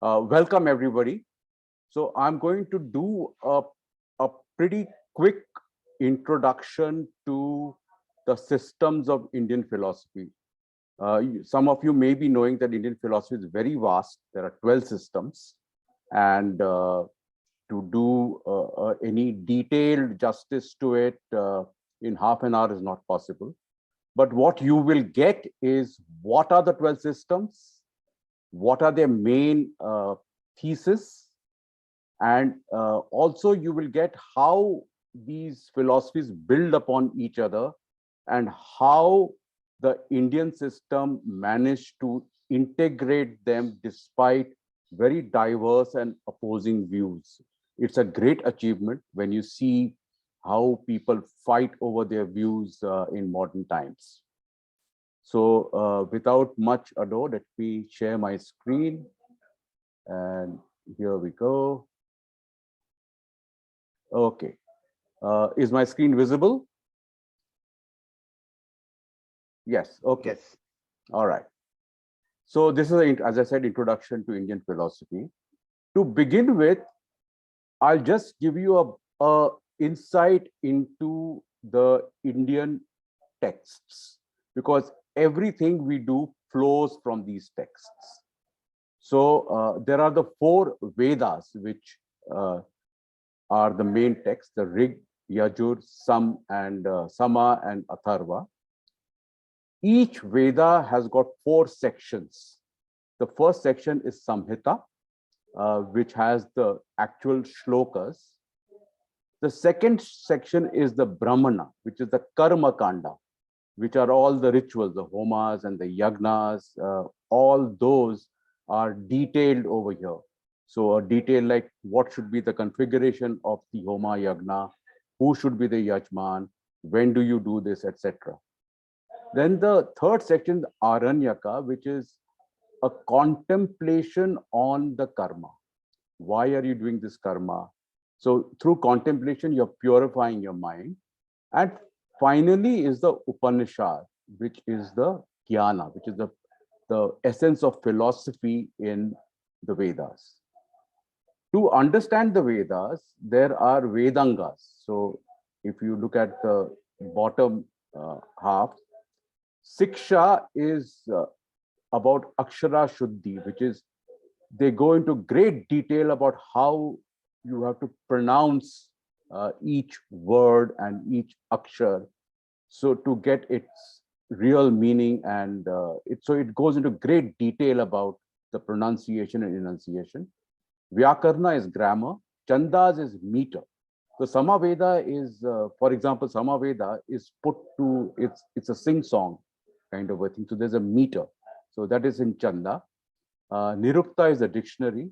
Welcome, everybody. So I'm going to do a pretty quick introduction to the systems of Indian philosophy. Some of you may be knowing that Indian philosophy is very vast. There are 12 systems, and to do any detailed justice to it in half an hour is not possible. But what you will get is what are the 12 systems, what are their main thesis, and also you will get how these philosophies build upon each other and how the Indian system managed to integrate them despite very diverse and opposing views. It's a great achievement when you see how people fight over their views in modern times. So without much ado, let me share my screen. And here we go. Okay. Is my screen visible? Yes. Okay. Yes. All right. So this is, as I said, introduction to Indian philosophy. To begin with, I'll just give you a insight into the Indian texts, because everything we do flows from these texts. So there are the 4 Vedas, which are the main texts: the Rig, Yajur, Sama, and Atharva. Each Veda has got 4 sections. The first section is Samhita, which has the actual shlokas. The second section is the Brahmana, which is the Karma Kanda, which are all the rituals, the homas and the yagnas. All those are detailed over here. So a detail like what should be the configuration of the homa yagna, who should be the yajman, when do you do this, etc. Then the third section, Aranyaka, which is a contemplation on the karma. Why are you doing this karma? So through contemplation, you're purifying your mind. And finally is the Upanishad, which is the jnana, which is the essence of philosophy in the Vedas. To understand the Vedas, there are Vedangas. So if you look at the bottom half, Siksha is about Akshara Shuddhi, which is they go into great detail about how you have to pronounce each word and each akshar, so to get its real meaning, and so it goes into great detail about the pronunciation and enunciation. Vyakarna is grammar, Chandas is meter. So Samaveda is, for example, Samaveda is put to, it's a sing-song kind of a thing. So there's a meter. So that is in Chanda. Nirukta is a dictionary.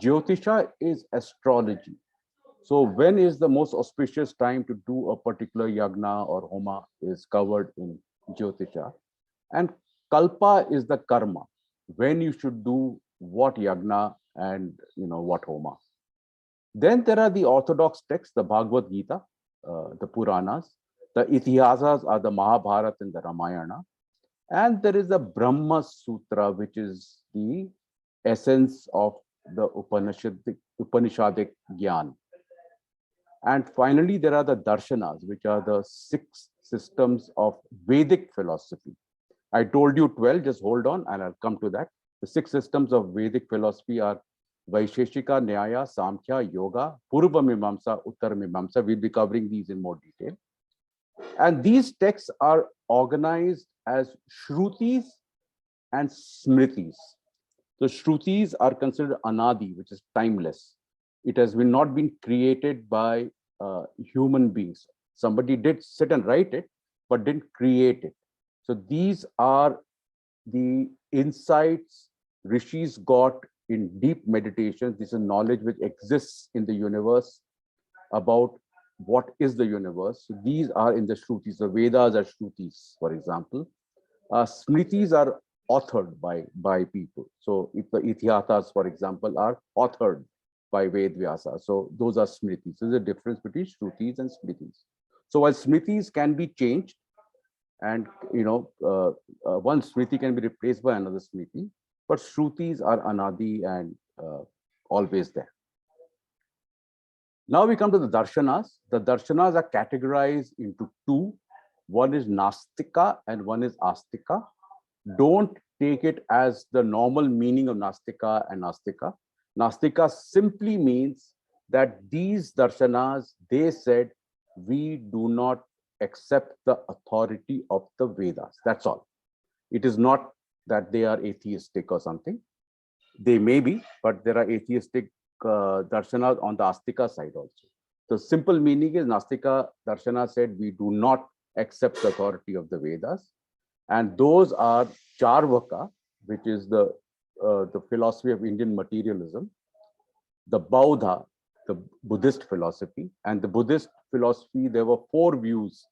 Jyotisha is astrology. So when is the most auspicious time to do a particular yagna or homa is covered in Jyotisha. And Kalpa is the karma, when you should do what yagna and what homa. Then there are the orthodox texts, the Bhagavad Gita, the Puranas. The Itihasas are the Mahabharata and the Ramayana. And there is the Brahma Sutra, which is the essence of the Upanishadic Gyan. And finally, there are the Darshanas, which are the 6 systems of Vedic philosophy. I told you 12, just hold on, and I'll come to that. The 6 systems of Vedic philosophy are Vaisheshika, Nyaya, Samkhya, Yoga, Purva Mimamsa, Uttar Mimamsa. We'll be covering these in more detail. And these texts are organized as Shrutis and Smritis. So Shrutis are considered Anadi, which is timeless. It has not been created by human beings. Somebody did sit and write it, but didn't create it. So these are the insights rishis got in deep meditation. This is knowledge which exists in the universe about what is the universe. So these are in the Shrutis. The Vedas are Shrutis, for example. Smritis are authored by people. So if the Itihasas, for example, are authored by Ved Vyasa. So those are Smritis. So there's a difference between Shrutis and Smritis. So while Smritis can be changed, and one Smriti can be replaced by another Smriti, but Shrutis are Anadi and always there. Now we come to the Darshanas. The Darshanas are categorized into two. One is Nastika and one is Astika. Don't take it as the normal meaning of Nastika and Nastika. Nastika simply means that these Darshanas, they said, we do not accept the authority of the Vedas. That's all. It is not that they are atheistic or something. They may be, but there are atheistic darshanas on the Astika side also. The simple meaning is Nastika Darshana said we do not accept the authority of the Vedas, and those are Charvaka, which is the philosophy of Indian materialism, the Bauddha, the Buddhist philosophy, and the Buddhist philosophy. There were four views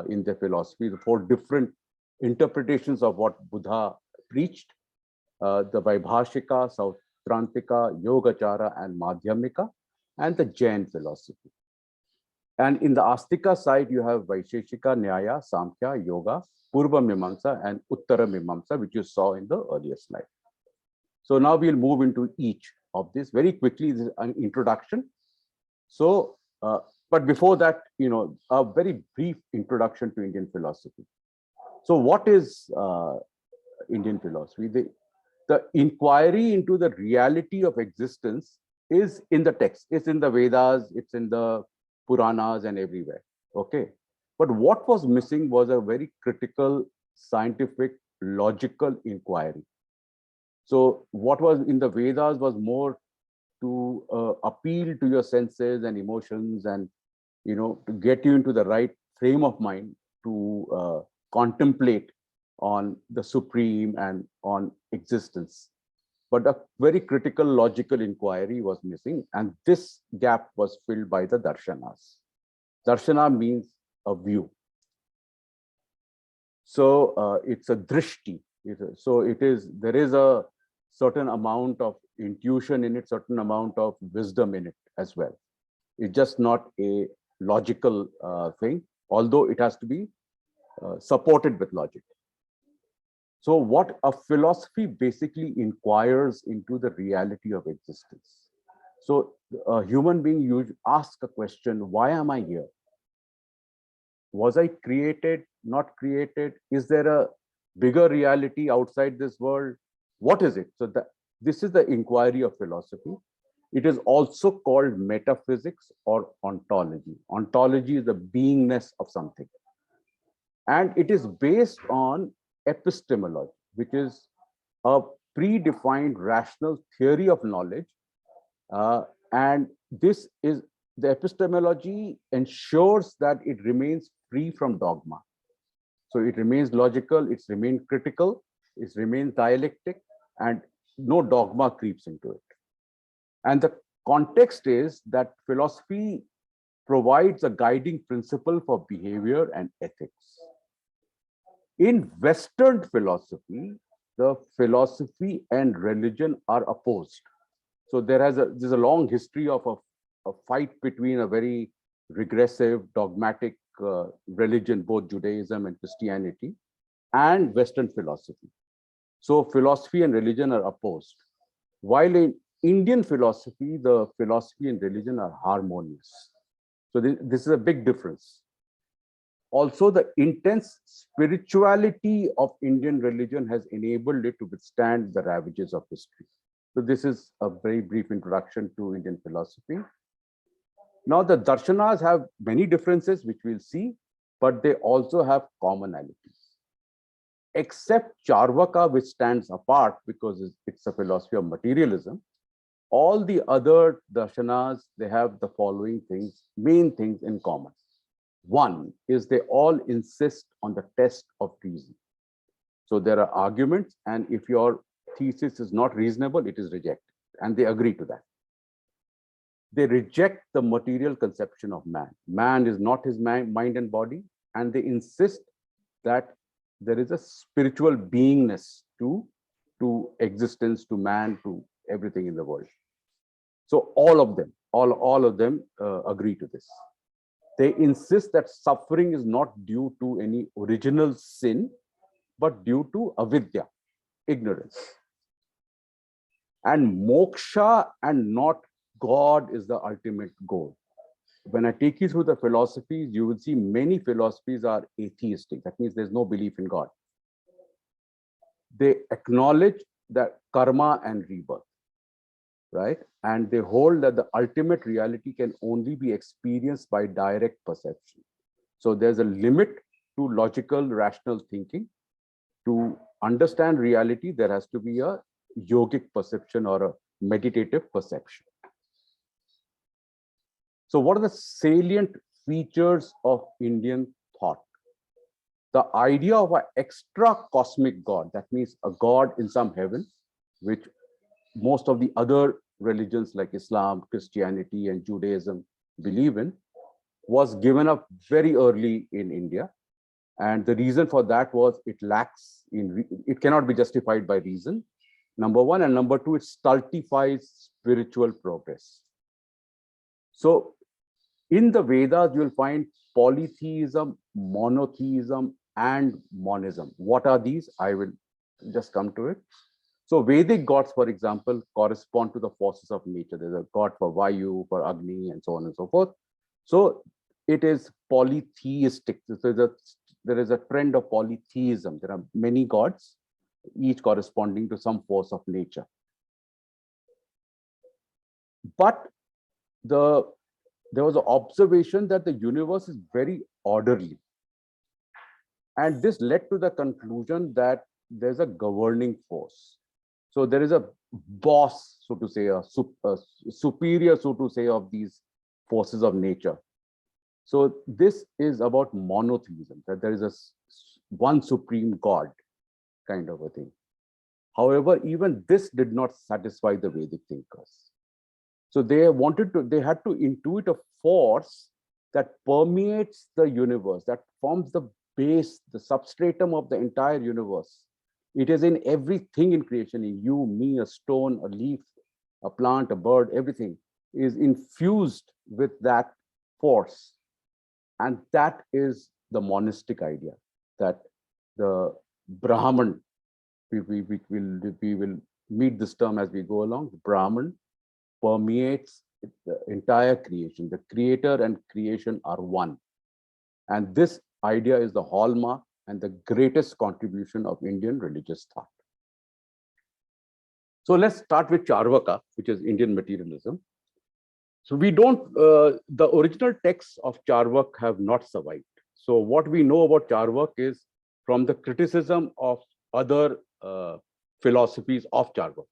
in the philosophy, the four different interpretations of what Buddha preached: the Vaibhashika, Sautrantika, Yogachara, and Madhyamika, and the Jain philosophy. And in the Astika side, you have Vaisheshika, Nyaya, Samkhya, Yoga, Purva Mimamsa, and Uttara Mimamsa, which you saw in the earlier slide. So now we'll move into each of this very quickly. This is an introduction. So, but before that, a very brief introduction to Indian philosophy. So what is Indian philosophy? The inquiry into the reality of existence is in the text. It's in the Vedas, it's in the Puranas and everywhere. Okay. But what was missing was a very critical, scientific, logical inquiry. So what was in the Vedas was more to appeal to your senses and emotions, and to get you into the right frame of mind to contemplate on the supreme and on existence. But a very critical logical inquiry was missing, and this gap was filled by the Darshanas. Darshana means a view. So it's a drishti. So there is a certain amount of intuition in it, certain amount of wisdom in it as well. It's just not a logical thing, although it has to be supported with logic. So what a philosophy basically inquires into the reality of existence. So a human being asks a question: why am I here? Was I created, not created? Is there a bigger reality outside this world? What is it? So this is the inquiry of philosophy. It is also called metaphysics or ontology. Ontology is the beingness of something. And it is based on epistemology, which is a predefined rational theory of knowledge. And this is the epistemology ensures that it remains free from dogma. So it remains logical, it's remained critical, it remains dialectic, and no dogma creeps into it. And the context is that philosophy provides a guiding principle for behavior and ethics. In Western philosophy, the philosophy and religion are opposed. So there's a long history of a fight between a very regressive, dogmatic religion, both Judaism and Christianity, and Western philosophy. So philosophy and religion are opposed. While in Indian philosophy, the philosophy and religion are harmonious. So this is a big difference. Also, the intense spirituality of Indian religion has enabled it to withstand the ravages of history. So this is a very brief introduction to Indian philosophy. Now, the Darshanas have many differences, which we'll see, but they also have commonalities. Except Charvaka, which stands apart because it's a philosophy of materialism, all the other Darshanas, they have the following main things in common. One is they all insist on the test of reason. So there are arguments, and if your thesis is not reasonable, it is rejected, and they agree to that. They reject the material conception of man. Man is not his mind and body, and they insist that there is a spiritual beingness to existence, to man, to everything in the world. So all of them agree to this. They insist that suffering is not due to any original sin, but due to avidya, ignorance. And moksha and not God is the ultimate goal. When I take you through the philosophies, you will see many philosophies are atheistic. That means there's no belief in God. They acknowledge that karma and rebirth, right? And they hold that the ultimate reality can only be experienced by direct perception. So there's a limit to logical, rational thinking. To understand reality, there has to be a yogic perception or a meditative perception. So what are the salient features of Indian thought? The idea of an extra cosmic God, that means a God in some heaven, which most of the other religions like Islam, Christianity, and Judaism believe in, was given up very early in India. And the reason for that was it cannot be justified by reason, number one. And number two, it stultifies spiritual progress. So in the Vedas, you'll find polytheism, monotheism, and monism. What are these? I will just come to it. So Vedic gods, for example, correspond to the forces of nature. There's a god for Vayu, for Agni, and so on and so forth. So it is polytheistic. So there is a trend of polytheism. There are many gods, each corresponding to some force of nature. But there was an observation that the universe is very orderly. And this led to the conclusion that there's a governing force. So there is a boss, so to say, a superior, so to say, of these forces of nature. So this is about monotheism, that there is one supreme God kind of a thing. However, even this did not satisfy the Vedic thinkers. So they had to intuit a force that permeates the universe, that forms the base, the substratum of the entire universe. It is in everything in creation, in you, me, a stone, a leaf, a plant, a bird, everything is infused with that force. And that is the monistic idea, that the Brahman, we will meet this term as we go along. Brahman permeates the entire creation. The creator and creation are one. And this idea is the hallmark and the greatest contribution of Indian religious thought. So let's start with Charvaka, which is Indian materialism. So the original texts of Charvak have not survived. So what we know about Charvak is from the criticism of other philosophies of Charvak.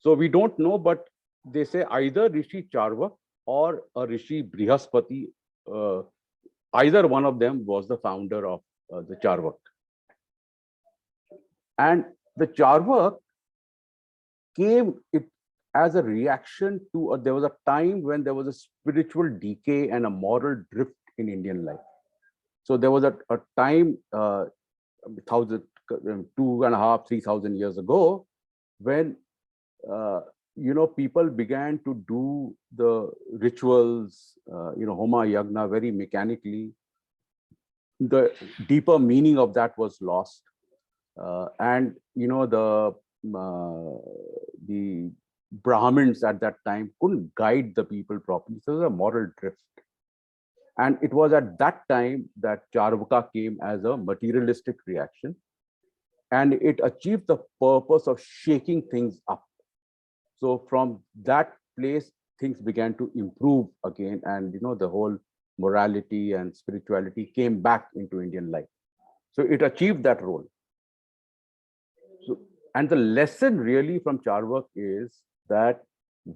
So we don't know, but they say either Rishi Charvak or a Rishi Brihaspati, either one of them was the founder of the Charvak. And the Charvak came as a reaction to, there was a time when there was a spiritual decay and a moral drift in Indian life. So there was a time, 2.5, 3,000 years ago, when people began to do the rituals, Homa Yagna, very mechanically. The deeper meaning of that was lost, and the Brahmins at that time couldn't guide the people properly. So there was a moral drift. And it was at that time that Charvaka came as a materialistic reaction. And it achieved the purpose of shaking things up. So from that place, things began to improve again. And the whole morality and spirituality came back into Indian life. So it achieved that role. So, and the lesson really from Charvak is that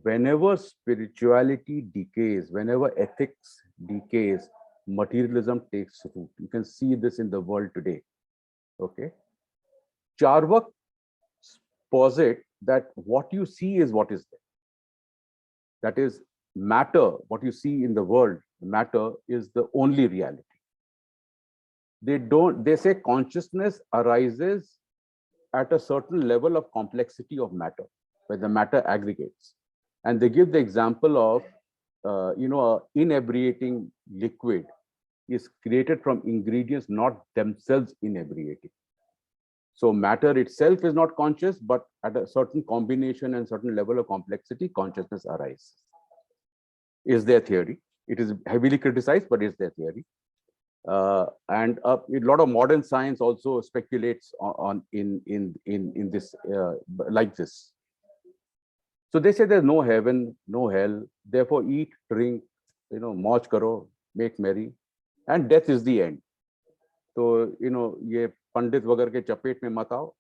whenever spirituality decays, whenever ethics decays, materialism takes root. You can see this in the world today. Okay. Charvak posit that what you see is what is there. That is matter, what you see in the world, matter is the only reality. They say consciousness arises at a certain level of complexity of matter, where the matter aggregates. And they give the example of, an inebriating liquid is created from ingredients not themselves inebriating. So matter itself is not conscious, but at a certain combination and certain level of complexity, consciousness arises. Is their theory. It is heavily criticized, but it's their theory. And a lot of modern science also speculates on in this like this. So they say there's no heaven, no hell. Therefore, eat, drink, mauj karo, make merry, and death is the end. So ये पंडित वगैरह के चपेट में मत आओ.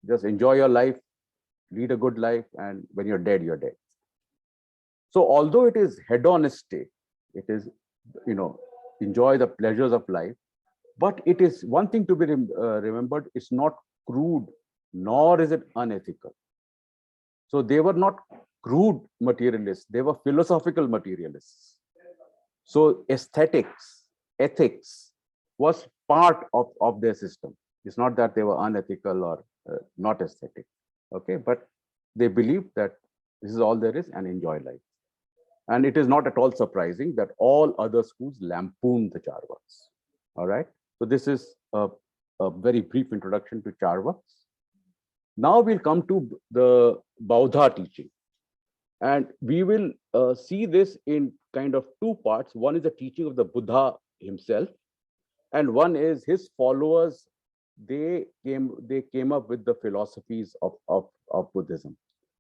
Just enjoy your life, lead a good life, and when you're dead, you're dead. So although it is hedonistic, it is enjoy the pleasures of life, but it is one thing to be remembered. It's not crude, nor is it unethical. So they were not crude materialists, they were philosophical materialists. So aesthetics, ethics was part of their system. It's not that they were unethical or not aesthetic, okay? But they believed that this is all there is and enjoy life. And it is not at all surprising that all other schools lampoon the Charvaks, all right? So this is a very brief introduction to Charvaks. Now we'll come to the Bauddha teaching. And we will see this in kind of two parts. One is the teaching of the Buddha himself, and one is his followers. They came up with the philosophies of Buddhism.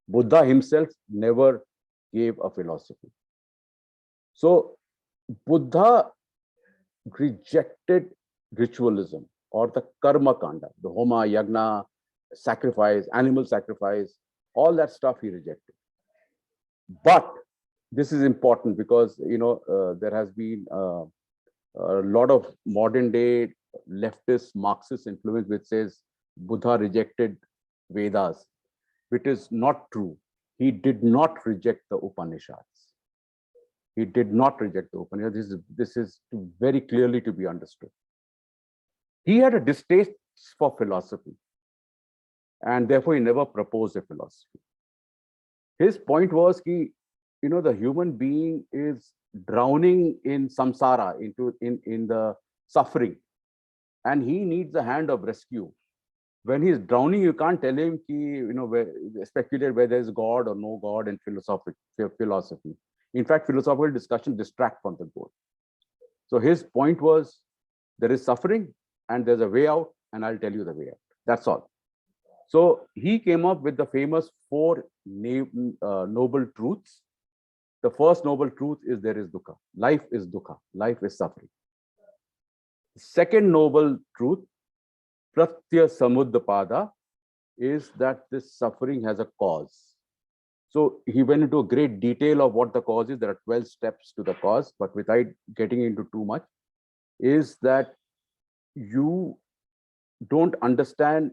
Buddha himself never gave a philosophy. So Buddha rejected ritualism or the karma kanda, the homa, yagna, sacrifice, animal sacrifice, all that stuff he rejected. But this is important because there has been a lot of modern day leftist Marxist influence which says Buddha rejected Vedas, which is not true. He did not reject the Upanishads. He did not reject the Upanishads. This is very clearly to be understood. He had a distaste for philosophy, and therefore he never proposed a philosophy. His point was that the human being is drowning in samsara, in the suffering, and he needs a hand of rescue. When he's drowning, you can't tell him speculate whether there is God or no God in philosophy. In fact, philosophical discussion distract from the goal. So his point was, there is suffering and there's a way out, and I'll tell you the way out. That's all. So he came up with the famous four noble truths. The first noble truth is there is dukkha. Life is dukkha. Life is suffering. Second noble truth, pratya samuddapada, is that this suffering has a cause. So he went into a great detail of what the cause is. There are 12 steps to the cause, but without getting into too much, is that you don't understand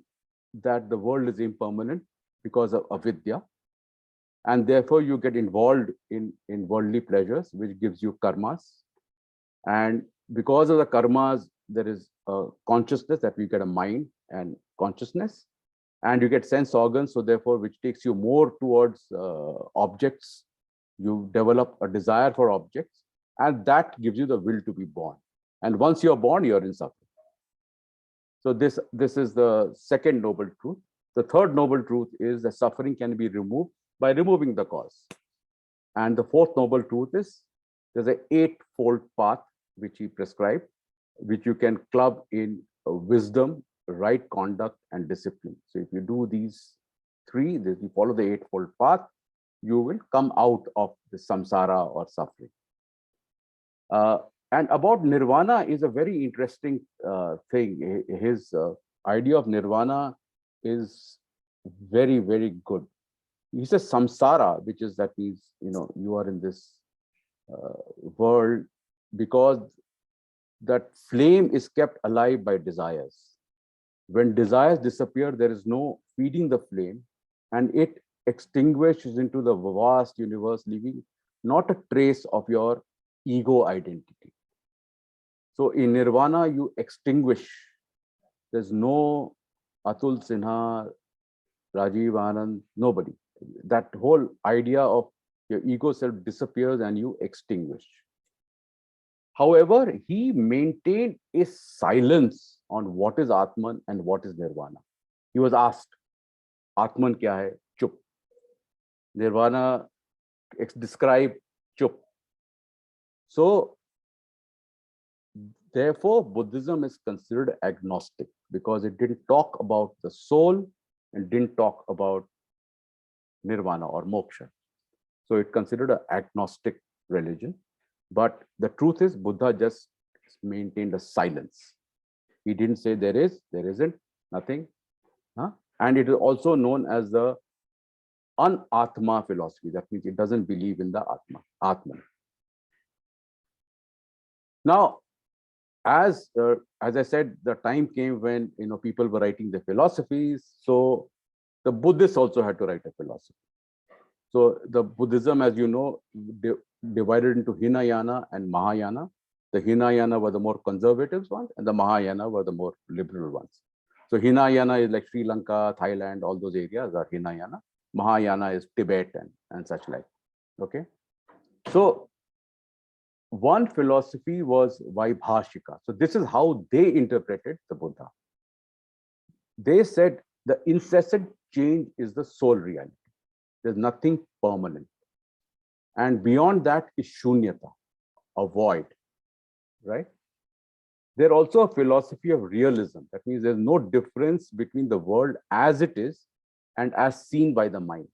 that the world is impermanent because of avidya, and therefore you get involved in worldly pleasures, which gives you karmas. And because of the karmas, there is a consciousness, that we get a mind and consciousness, and you get sense organs, so therefore which takes you more towards objects. You develop a desire for objects, and that gives you the will to be born. And once you're born, you're in suffering. So this is the second noble truth. The third noble truth is that suffering can be removed by removing the cause. And the fourth noble truth is there's an eightfold path which he prescribed, which you can club in wisdom, right conduct, and discipline. So if you do these three, if you follow the eightfold path, you will come out of the samsara or suffering. And about Nirvana is a very interesting thing. His idea of Nirvana is very, very good. He says samsara, which is that means, you are in this world because that flame is kept alive by desires. When desires disappear, there is no feeding the flame, and it extinguishes into the vast universe, leaving not a trace of your ego identity. So in Nirvana, you extinguish. There's no Atul Sinha, Rajiv Anand, nobody. That whole idea of your ego self disappears and you extinguish. However, he maintained a silence on what is Atman and what is Nirvana. He was asked, Atman kya hai? Chup. Nirvana describe chup. So therefore, Buddhism is considered agnostic because it didn't talk about the soul and didn't talk about Nirvana or moksha. So it's considered an agnostic religion. But the truth is, Buddha just maintained a silence. He didn't say there is, there isn't, nothing. Huh? And it is also known as the Anatma philosophy. That means it doesn't believe in the Atman. Now, as I said, the time came when people were writing their philosophies. So the Buddhists also had to write a philosophy. So the Buddhism, as you know, divided into Hinayana and Mahayana. The Hinayana were the more conservative ones, and the Mahayana were the more liberal ones. So Hinayana is like Sri Lanka, Thailand, all those areas are Hinayana. Mahayana is Tibet and such like. Okay. So one philosophy was Vaibhashika. So this is how they interpreted the Buddha. They said the incessant change is the sole reality. There's nothing permanent. And beyond that is Shunyata, a void, right? There's also a philosophy of realism. That means there's no difference between the world as it is and as seen by the mind.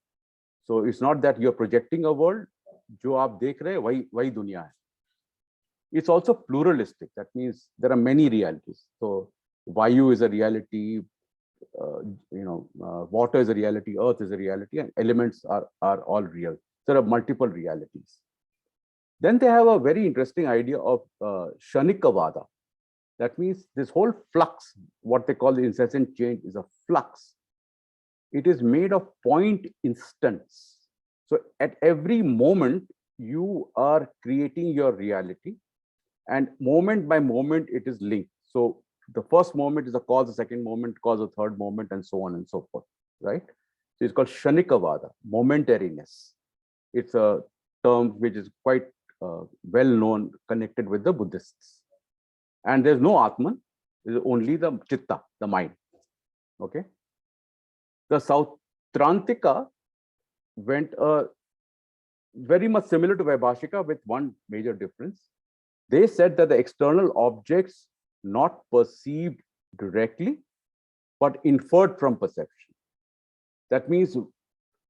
So it's not that you're projecting a world, jo aap dekh rahe, wahi dunya hai. It's also pluralistic. That means there are many realities. So Vayu is a reality, water is a reality, earth is a reality, and elements are all real. There are multiple realities. Then they have a very interesting idea of Shanikavada. That means this whole flux, what they call the incessant change, is a flux. It is made of point instants. So at every moment, you are creating your reality, and moment by moment, it is linked. So the first moment is a cause, the second moment cause, the third moment, and so on and so forth, right? So it's called Shanikavada, momentariness. It's a term which is quite well known, connected with the Buddhists. And there's no Atman, there's only the Chitta, the mind. Okay. The Sautrantika went very much similar to Vaibhashika with one major difference. They said that the external objects not perceived directly, but inferred from perception. That means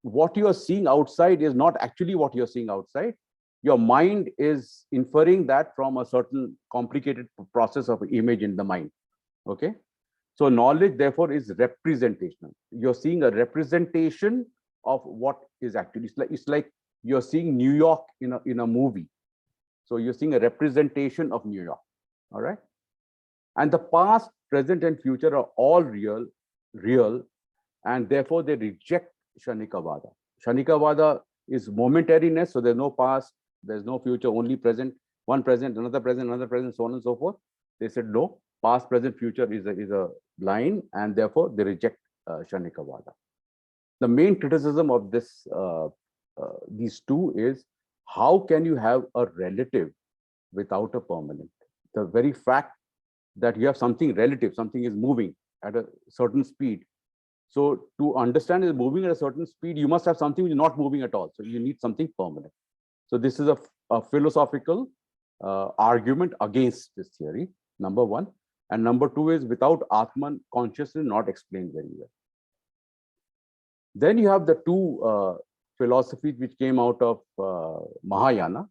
what you are seeing outside is not actually what you're seeing outside. Your mind is inferring that from a certain complicated process of image in the mind. Okay. So knowledge, therefore, is representational. You're seeing a representation of what is actually. It's like you're seeing New York in a movie. So you're seeing a representation of New York. All right. And the past, present, and future are all real, and therefore they reject Shanikavada. Shanikavada is momentariness, so there's no past, there's no future, only present, one present, another present, so on and so forth. They said no, past, present, future is a line, and therefore they reject Shanikavada. The main criticism of this these two is, how can you have a relative without a permanent? The very fact that you have something relative, something is moving at a certain speed. So to understand it is moving at a certain speed, you must have something which is not moving at all. So you need something permanent. So this is a philosophical argument against this theory, number one. And number two is, without Atman, consciousness not explained very well. Then you have the two philosophies which came out of Mahayana,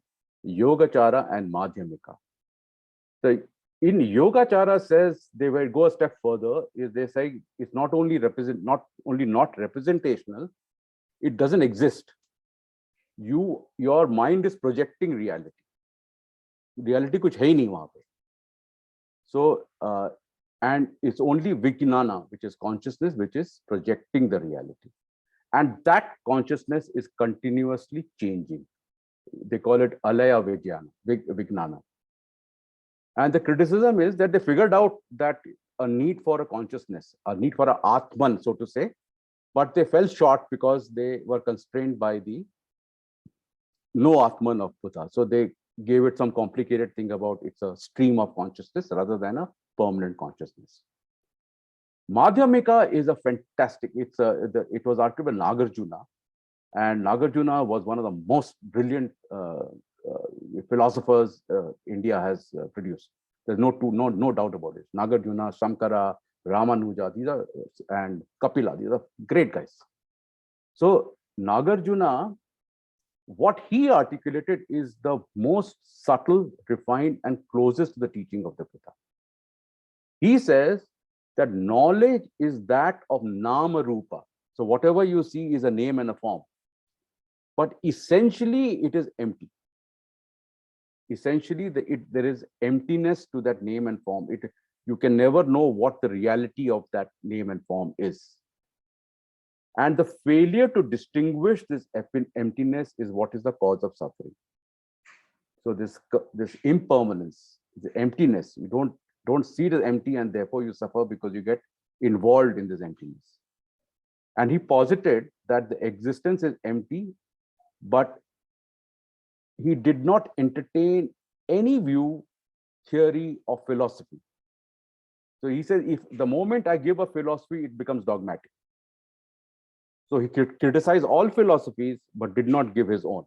Yogacara and Madhyamika. So in Yogacara says, they will go a step further, is they say it's not only not representational, it doesn't exist. Your mind is projecting reality. Reality kuch hai nahi wahan pe. So and it's only Vijnana, which is consciousness, which is projecting the reality. And that consciousness is continuously changing. They call it Alaya Vijnana. And the criticism is that they figured out that a need for a consciousness, a need for an Atman, so to say, but they fell short because they were constrained by the no Atman of Buddha. So they gave it some complicated thing about it's a stream of consciousness rather than a permanent consciousness. Madhyamika is a fantastic, it was argued by Nagarjuna, and Nagarjuna was one of the most brilliant philosophers India has produced. There's no doubt about it. Nagarjuna, Shankara, Ramanuja, these are, and Kapila, these are great guys. So Nagarjuna, what he articulated is the most subtle, refined, and closest to the teaching of the Buddha. He says that knowledge is that of nama rupa. So whatever you see is a name and a form, but essentially it is empty. Essentially, there is emptiness to that name and form. You can never know what the reality of that name and form is. And the failure to distinguish this emptiness is what is the cause of suffering. So this impermanence, the emptiness, you don't see it as empty, and therefore you suffer because you get involved in this emptiness. And he posited that the existence is empty, but he did not entertain any view, theory, or philosophy. So he says, if the moment I give a philosophy, it becomes dogmatic. So he criticized all philosophies, but did not give his own,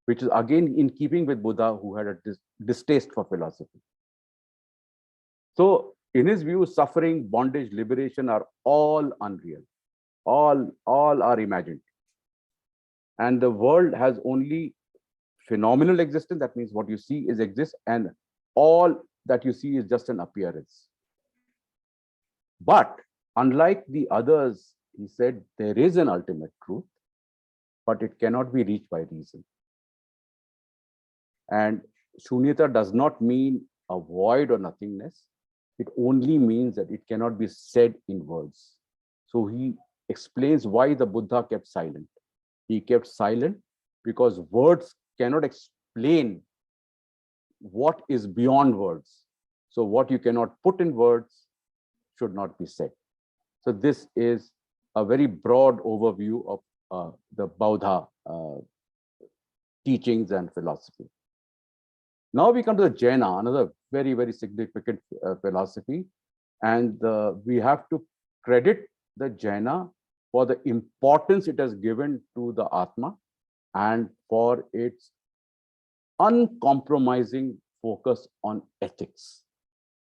which is again in keeping with Buddha, who had a distaste for philosophy. So in his view, suffering, bondage, liberation are all unreal. All are imagined. And the world has only phenomenal existence. That means what you see is exists, and all that you see is just an appearance. But unlike the others, he said, there is an ultimate truth, but it cannot be reached by reason. And shunyata does not mean a void or nothingness. It only means that it cannot be said in words. So he explains why the Buddha kept silent. He kept silent because words cannot explain what is beyond words. So what you cannot put in words should not be said. So this is a very broad overview of the Bauddha teachings and philosophy. Now we come to the Jaina, another very, very significant philosophy. And we have to credit the Jaina for the importance it has given to the Atma and for its uncompromising focus on ethics.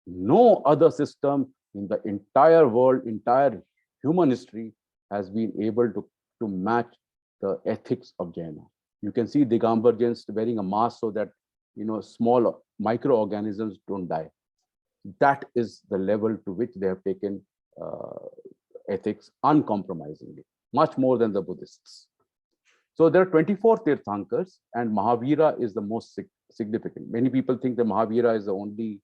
No other system in the entire world, entire human history has been able to match the ethics of Jaina. You can see Digambarjans wearing a mask so that small microorganisms don't die. That is the level to which they have taken ethics uncompromisingly, much more than the Buddhists. So there are 24 Tirthankars, and Mahavira is the most significant. Many people think that Mahavira is the only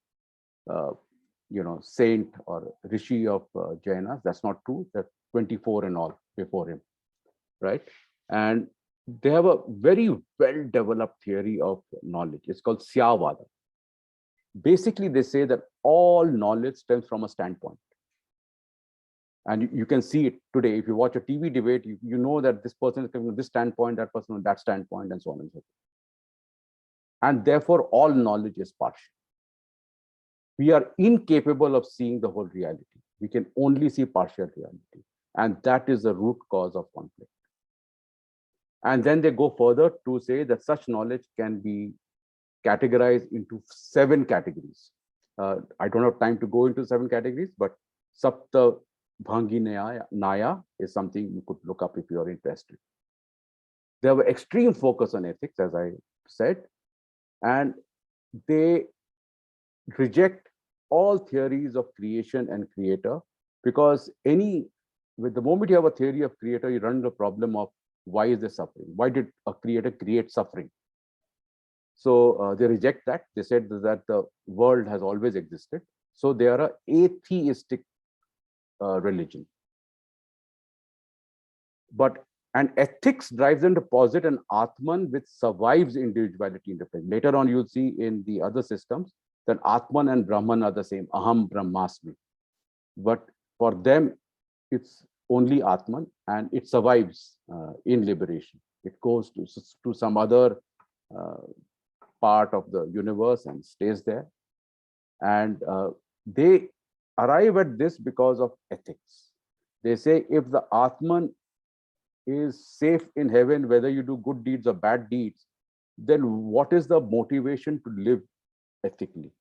saint or rishi of Jainas. That's not true. There are 24 in all before him, right? And they have a very well-developed theory of knowledge. It's called Syavada. Basically, they say that all knowledge stems from a standpoint. And you can see it today. If you watch a TV debate, you know that this person is coming from this standpoint, that person from that standpoint, and so on and so forth. And therefore, all knowledge is partial. We are incapable of seeing the whole reality. We can only see partial reality. And that is the root cause of conflict. And then they go further to say that such knowledge can be categorized into 7 categories. I don't have time to go into 7 categories, but Sapta Bhangi Naya is something you could look up if you are interested. They have an extreme focus on ethics, as I said, and they reject all theories of creation and creator, because with the moment you have a theory of creator, you run the problem of why is there suffering? Why did a creator create suffering? So they reject that. They said that the world has always existed. So they are an atheistic religion. But and ethics drives them to posit an Atman which survives individuality independence. Later on, you'll see in the other systems that Atman and Brahman are the same. Aham Brahmasmi. But for them, it's only Atman, and it survives in liberation. It goes to some other part of the universe and stays there. And They arrive at this because of ethics. They say if the Atman is safe in heaven, whether you do good deeds or bad deeds, then what is the motivation to live ethically?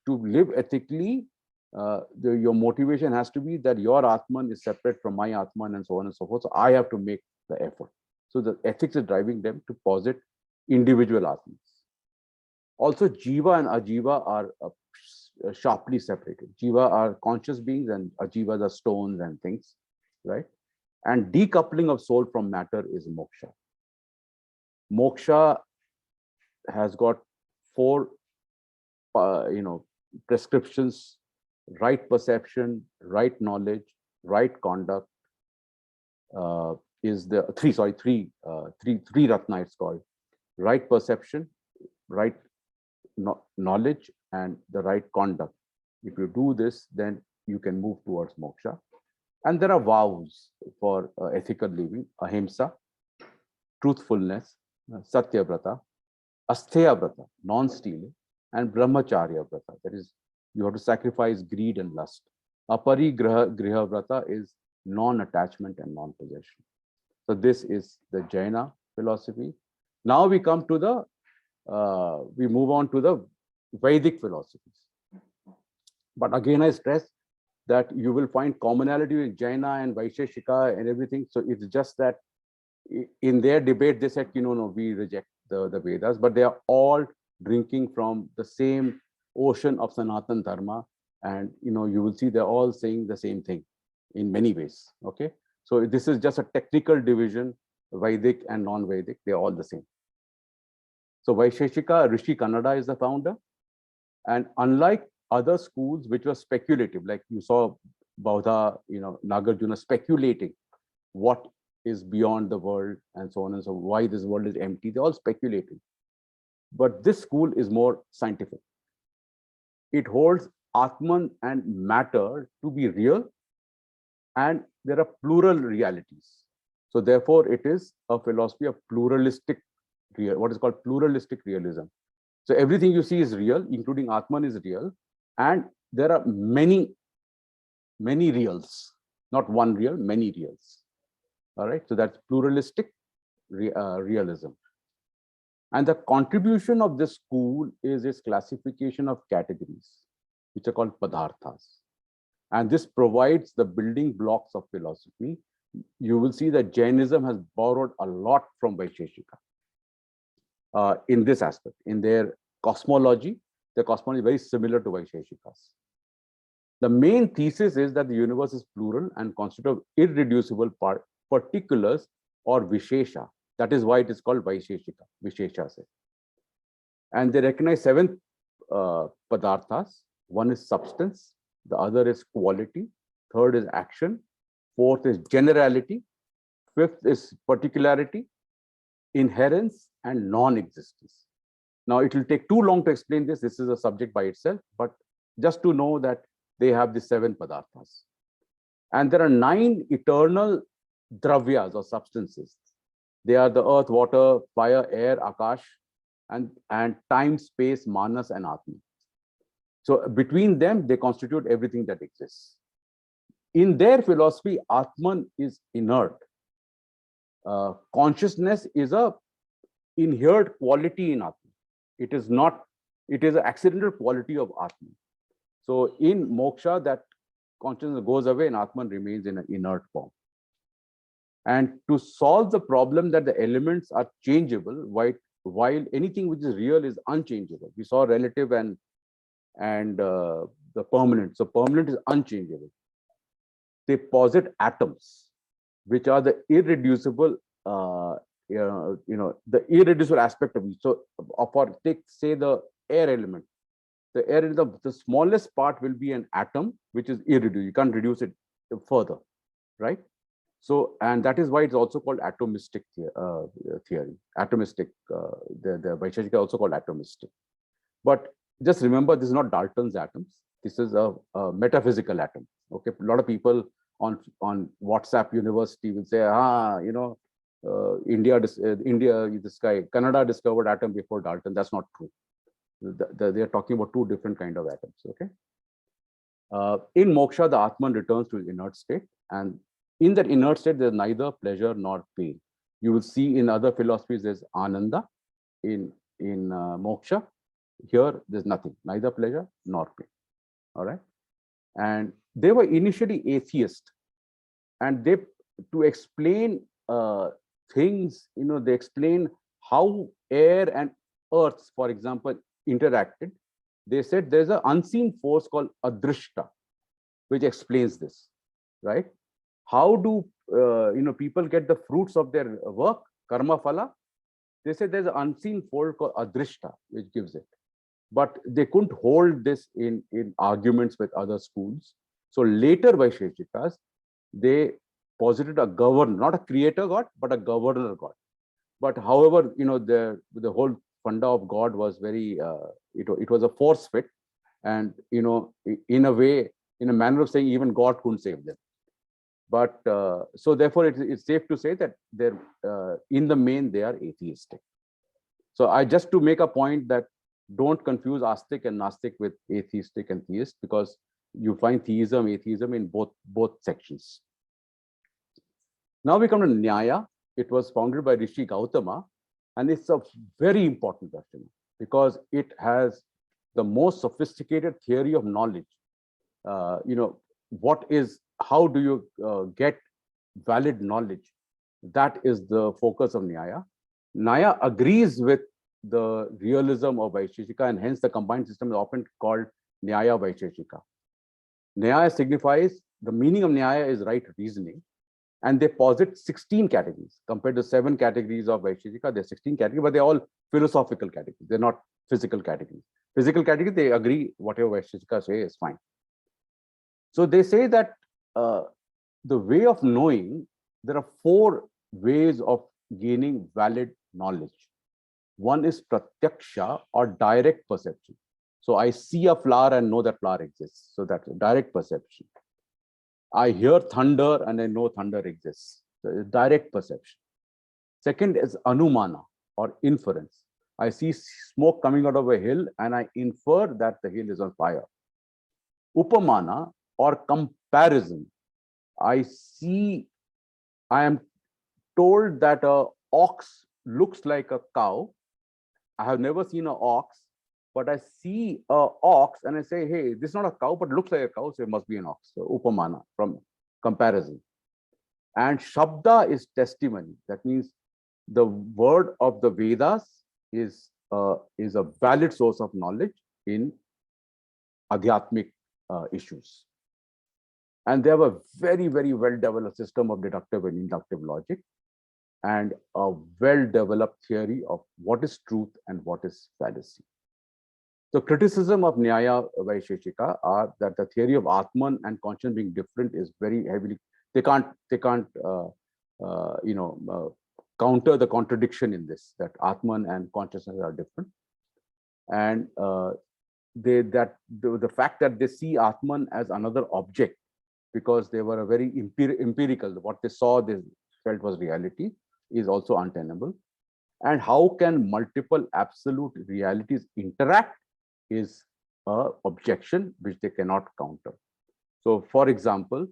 To live ethically, your motivation has to be that your Atman is separate from my Atman and so on and so forth. So I have to make the effort. So the ethics is driving them to posit individual Atmans. Also, Jiva and Ajiva are sharply separated. Jiva are conscious beings and Ajivas are stones and things, right? And decoupling of soul from matter is moksha. Moksha has got four, prescriptions: right perception, right knowledge, right conduct. Is the three ratna it's called: right perception, right knowledge, and the right conduct. If you do this, then you can move towards moksha. And there are vows for ethical living: ahimsa, truthfulness, satya vrata, astheya vrata, non-stealing, and brahmacharya vrata. That is, you have to sacrifice greed and lust. Aparigraha vrata is non-attachment and non-possession. So this is the Jaina philosophy. Now we come to we move on to the Vedic philosophies. But again, I stress that you will find commonality with Jaina and Vaisheshika and everything. So it's just that in their debate, they said, no, we reject the Vedas, but they are all drinking from the same ocean of Sanatan Dharma. And, you will see they're all saying the same thing in many ways. Okay. So this is just a technical division, Vedic and non-Vedic, they're all the same. So Vaisheshika, Rishi Kannada is the founder. And unlike other schools which were speculative, like you saw Bauddha, Nagarjuna speculating what is beyond the world and so on and so on, why this world is empty, they're all speculating. But this school is more scientific. It holds Atman and matter to be real, and there are plural realities. So therefore, it is a philosophy of pluralistic, what is called pluralistic realism. So everything you see is real, including Atman is real, and there are many reals, not one real, many reals. All right, so that's pluralistic realism. And the contribution of this school is its classification of categories, which are called padarthas. And this provides the building blocks of philosophy. You will see that Jainism has borrowed a lot from Vaisheshika in this aspect. In their cosmology, their cosmology is very similar to Vaisheshika's. The main thesis is that the universe is plural and constituted of irreducible particulars or Vishesha. That is why it is called Vaisheshika, Vishesha. And they recognize 7 padarthas. One is substance, the other is quality, third is action, fourth is generality, fifth is particularity, inherence, and non-existence. Now, it will take too long to explain this. This is a subject by itself, but just to know that they have the 7 padarthas. And there are 9 eternal dravyas or substances. They are the earth, water, fire, air, akash, and time, space, manas, and atman. So between them, they constitute everything that exists. In their philosophy, Atman is inert. Consciousness is a inherent quality in Atman. It is not, it is an accidental quality of Atman. So in moksha, that consciousness goes away and Atman remains in an inert form. And to solve the problem that the elements are changeable, while anything which is real is unchangeable. We saw relative and the permanent. So permanent is unchangeable. They posit atoms, which are the irreducible, the irreducible aspect of it. So, for take say the air element, the smallest part will be an atom, which is irreducible. You can't reduce it further, right? So, and that is why it's also called atomistic theory. Atomistic, the Vaisheshika also called atomistic. But just remember, this is not Dalton's atoms. This is a metaphysical atom. Okay, a lot of people on WhatsApp University will say, India, this guy, Canada discovered atom before Dalton. That's not true. They are talking about 2 different kind of atoms. Okay, In moksha, the Atman returns to his inert state, and in that inert state, there's neither pleasure nor pain. You will see in other philosophies there's ananda in moksha. Here, there's nothing, neither pleasure nor pain. All right, and they were initially atheist, and they to explain things, they explain how air and earth, for example, interacted. They said there's an unseen force called adrishta, which explains this, right? How do people get the fruits of their work, karma phala? They said there's an unseen force called adrishta, which gives it. But they couldn't hold this in arguments with other schools. So later Vaisheshikas, they posited a governor, not a creator god, but a governor god. But however, the whole funda of God was very, it was a force fit, and in a way, in a manner of saying, even God couldn't save them. But so therefore, it's safe to say that they're in the main they are atheistic. So I just to make a point that don't confuse astic and nastic with atheistic and theist, because you find theism, atheism in both sections. Now we come to Nyaya. It was founded by Rishi Gautama, and it's a very important question because it has the most sophisticated theory of knowledge. How do you get valid knowledge? That is the focus of Nyaya. Nyaya agrees with the realism of Vaisheshika, and hence the combined system is often called Nyaya Vaisheshika. Nyaya signifies, the meaning of Nyaya is right reasoning, and they posit 16 categories. Compared to 7 categories of Vaisheshika, there are 16 categories, but they're all philosophical categories. They're not physical categories. Physical categories, they agree whatever Vaisheshika say is fine. So they say that the way of knowing, there are 4 ways of gaining valid knowledge. One is pratyaksha, or direct perception. So I see a flower and know that flower exists. So that's direct perception. I hear thunder and I know thunder exists. So it's direct perception. Second is anumana, or inference. I see smoke coming out of a hill and I infer that the hill is on fire. Upamana, or comparison. I am told that a ox looks like a cow. I have never seen an ox, but I see a ox and I say, hey, this is not a cow, but looks like a cow, so it must be an ox. So upamana, from comparison. And shabda is testimony. That means the word of the Vedas is a valid source of knowledge in adhyatmic issues. And they have a very, very well-developed system of deductive and inductive logic, and a well-developed theory of what is truth and what is fallacy. The criticism of Nyaya Vaisheshika are that the theory of Atman and conscience being different is very heavily, they can't counter the contradiction in this, that Atman and consciousness are different. And the fact that they see Atman as another object, because they were a very empirical, what they saw, they felt was reality, is also untenable. And how can multiple absolute realities interact is an objection which they cannot counter. So, for example,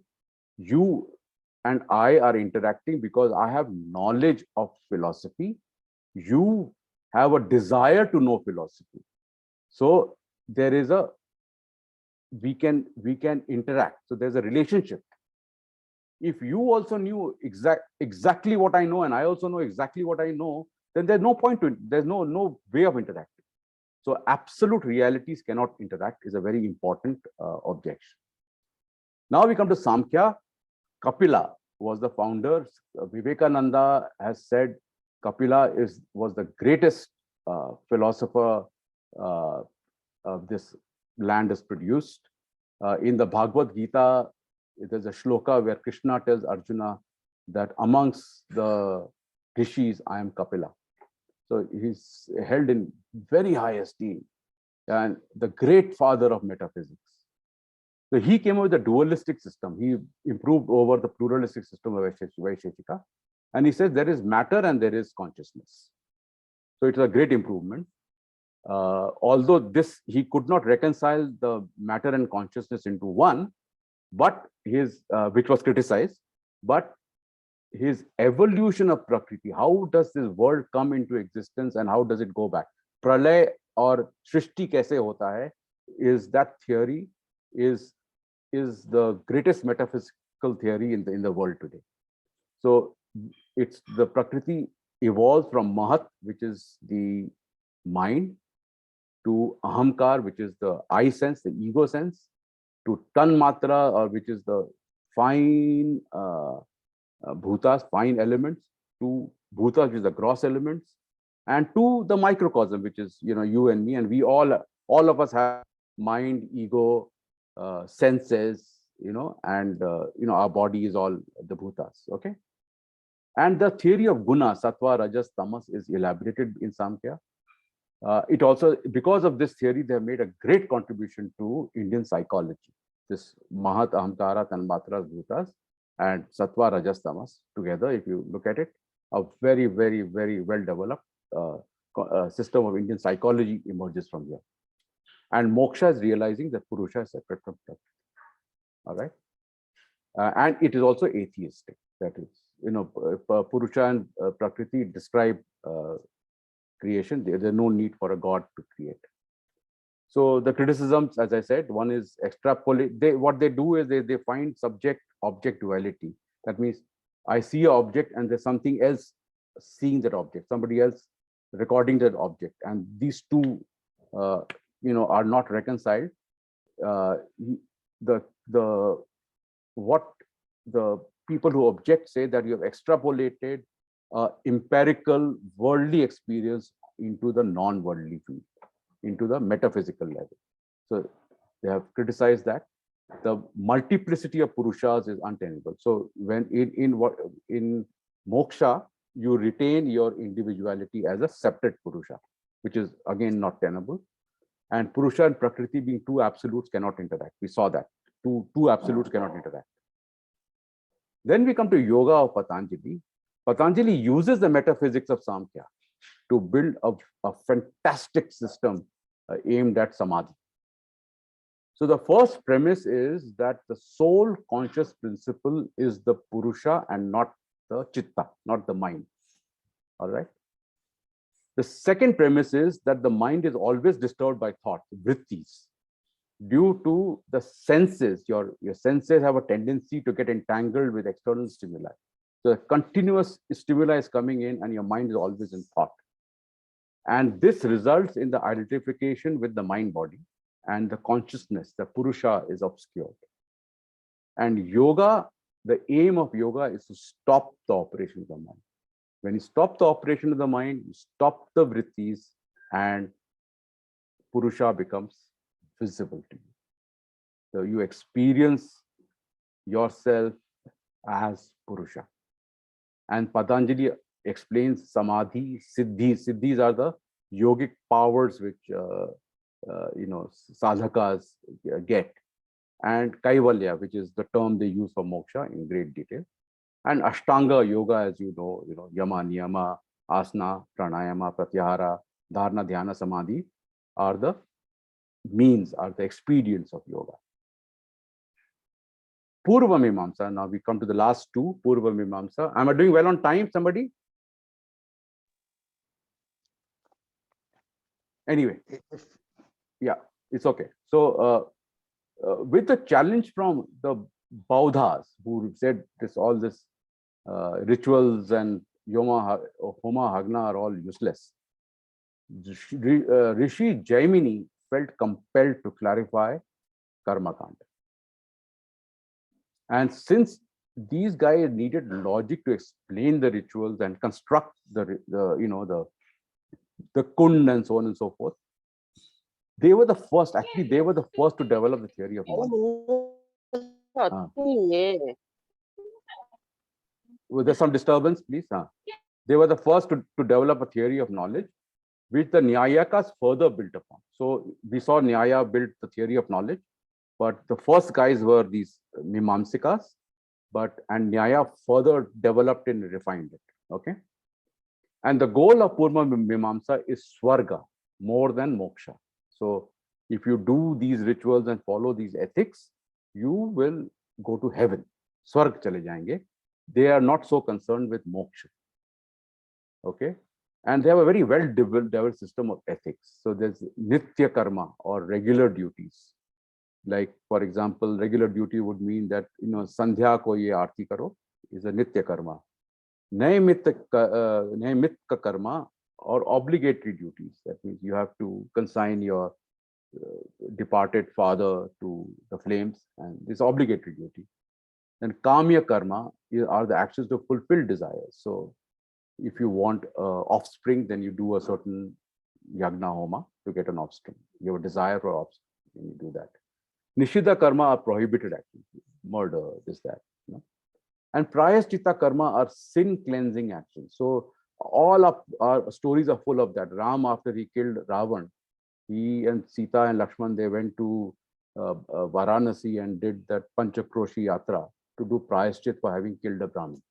you and I are interacting because I have knowledge of philosophy. You have a desire to know philosophy. So there is we can interact. So there's a relationship. If you also knew exactly what I know and I also know exactly what I know, then there's no point to it. There's no way of interacting. So absolute realities cannot interact is a very important objection. Now we come to Samkhya. Kapila was the founder. Vivekananda has said Kapila was the greatest philosopher this land has produced. In the Bhagavad Gita, there's a shloka where Krishna tells Arjuna that amongst the rishis, I am Kapila. So he's held in very high esteem and the great father of metaphysics. So he came up with a dualistic system. He improved over the pluralistic system of Vaisheshika. And he says there is matter and there is consciousness. So it's a great improvement. Although this, he could not reconcile the matter and consciousness into one, but his, which was criticized, but his evolution of Prakriti, how does this world come into existence and how does it go back? Pralay or Srishti kaise hota hai, is that theory, is the greatest metaphysical theory in the world today. So it's the Prakriti evolves from Mahat, which is the mind, to Ahamkar, which is the I sense, the ego sense, to Tanmatra, or which is the fine bhutas, fine elements, to bhutas, which is the gross elements, and to the microcosm, which is, you and me, and we all of us have mind, ego, senses, and our body is all the bhutas. Okay. And the theory of guna, sattva, rajas, tamas, is elaborated in Samkhya. It also, because of this theory, they have made a great contribution to Indian psychology. This Mahat, Ahamkara, Tanmatras, Bhutas, and Sattva, Rajas, Tamas together, if you look at it, a very, very, very well developed system of Indian psychology emerges from here. And moksha is realizing that Purusha is separate from Prakriti. All right. And it is also atheistic. That is, Purusha and Prakriti describe creation. There's no need for a god to create. So the criticisms, as I said, one is extrapolate. What they do is they find subject-object duality. That means I see an object and there's something else seeing that object, somebody else recording that object, and these two, are not reconciled. What the people who object say that you have extrapolated empirical worldly experience into the non-worldly field, into the metaphysical level. So they have criticized that the multiplicity of Purushas is untenable. So when in moksha, you retain your individuality as a separate Purusha, which is again not tenable. And Purusha and Prakriti being two absolutes cannot interact. We saw that two absolutes cannot interact. Then we come to yoga of Patanjali. Patanjali uses the metaphysics of Samkhya to build a fantastic system aimed at samadhi. So the first premise is that the soul conscious principle is the Purusha and not the Chitta, not the mind. All right. The second premise is that the mind is always disturbed by thought, vrittis, due to the senses. Your senses have a tendency to get entangled with external stimuli. So continuous stimuli is coming in and your mind is always in thought. And this results in the identification with the mind body, and the consciousness, the Purusha, is obscured. And yoga, the aim of yoga is to stop the operation of the mind. When you stop the operation of the mind, you stop the vrittis, and Purusha becomes visible to you. So you experience yourself as Purusha. And Patanjali explains samadhi, siddhis. Siddhis are the yogic powers which sadhakas get, and kaivalya, which is the term they use for moksha in great detail. And Ashtanga yoga, as you know, yama, niyama, asana, pranayama, pratyahara, dharana, dhyana, samadhi are the means, are the expedients of yoga. Purva Mimamsa. Now we come to the last two, Purva Mimamsa. Am I doing well on time, somebody? Anyway, yeah, it's okay. So with the challenge from the Bauddhas, who said all this rituals and homa hagna are all useless, Rishi Jaimini felt compelled to clarify karma kanda. And since these guys needed logic to explain the rituals and construct the kund and so on and so forth, they were the first. Actually, they were the first to develop the theory of knowledge. There's some disturbance, please. They were the first to develop a theory of knowledge, which the Nyayakas further built upon. So we saw Nyaya build the theory of knowledge, but the first guys were these Mimamsikas, and Nyaya further developed and refined it. Okay. And the goal of Purva Mimamsa is Swarga, more than moksha. So if you do these rituals and follow these ethics, you will go to heaven. Swarg chale jayenge. They are not so concerned with moksha. Okay. And they have a very well developed system of ethics. So there's nitya karma, or regular duties. Like, for example, regular duty would mean that, sandhya ko ye aarti karo is a nitya karma. Naimit karma, or obligatory duties. That means you have to consign your departed father to the flames, and this obligatory duty. Then kamya karma are the actions to fulfill desires. So if you want offspring, then you do a certain yagna homa to get an offspring. You have a desire for offspring, and you do that. Nishida karma are prohibited actions, murder, this, that. And prayaschitta karma are sin cleansing actions. So all of our stories are full of that. Ram, after he killed Ravan, he and Sita and Lakshman, they went to Varanasi and did that Panchakroshi Yatra to do prayashchit for having killed a Brahmin.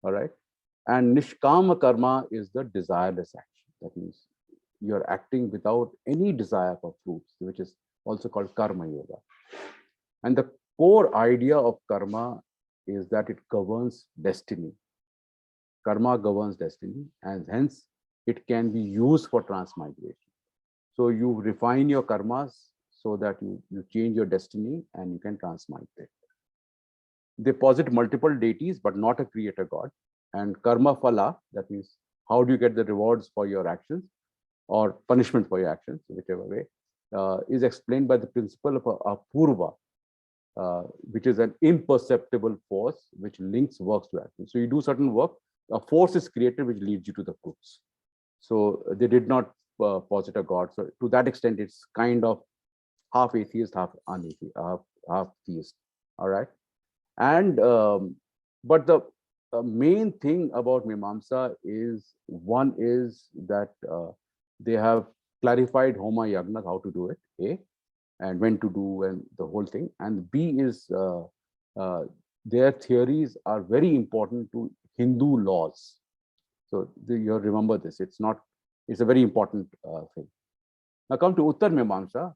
All right. And nishkama karma is the desireless action. That means you're acting without any desire for fruits, which is also called karma yoga. And the core idea of karma is that it governs destiny. Karma governs destiny, and hence it can be used for transmigration. So you refine your karmas so that you change your destiny and you can transmigrate. They posit multiple deities, but not a creator god. And karma phala, that means how do you get the rewards for your actions or punishment for your actions, whichever way, is explained by the principle of apurva, which is an imperceptible force which links works to action. So you do certain work, a force is created which leads you to the fruits. So they did not posit a god. So to that extent, it's kind of half atheist, half unatheist, half theist. All right. And but the main thing about Mimamsa is, one is that they have clarified Homa Yagna, how to do it, A, and when to do, and the whole thing. And B is their theories are very important to Hindu laws. So you remember this. It's a very important thing. Now come to Uttar Mimamsa.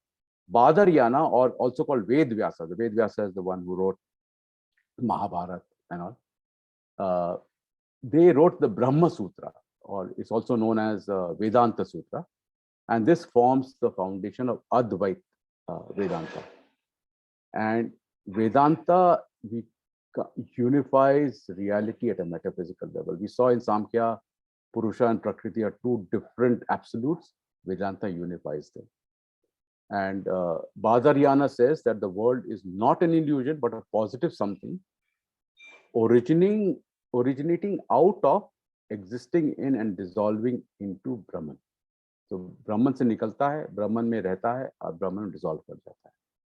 Badaryana, or also called Ved Vyasa. The Ved Vyasa is the one who wrote Mahabharata and all. They wrote the Brahma Sutra, or it's also known as Vedanta Sutra. And this forms the foundation of Advait Vedanta. And Vedanta unifies reality at a metaphysical level. We saw in Samkhya, Purusha and Prakriti are two different absolutes. Vedanta unifies them. And Badaryana says that the world is not an illusion, but a positive something originating out of, existing in, and dissolving into Brahman. So Brahman se nikalta hai, Brahman mein rehta hai, aur Brahman dissolve kar jata hai.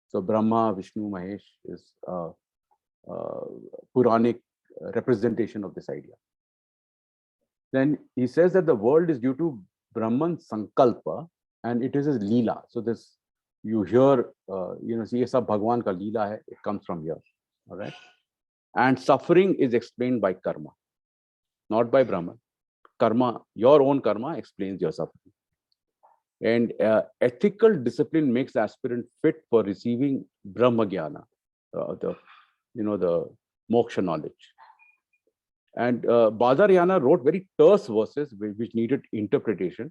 So Brahma, Vishnu, Mahesh is a Puranic representation of this idea. Then he says that the world is due to Brahman Sankalpa, and it is his Leela. So this, you hear, see, sab Bhagwan ka Leela hai, it comes from here. All right. And suffering is explained by karma, not by Brahman. Karma, your own karma explains your suffering. And ethical discipline makes the aspirant fit for receiving Brahma Jnana, the moksha knowledge. And Badaryana wrote very terse verses which needed interpretation.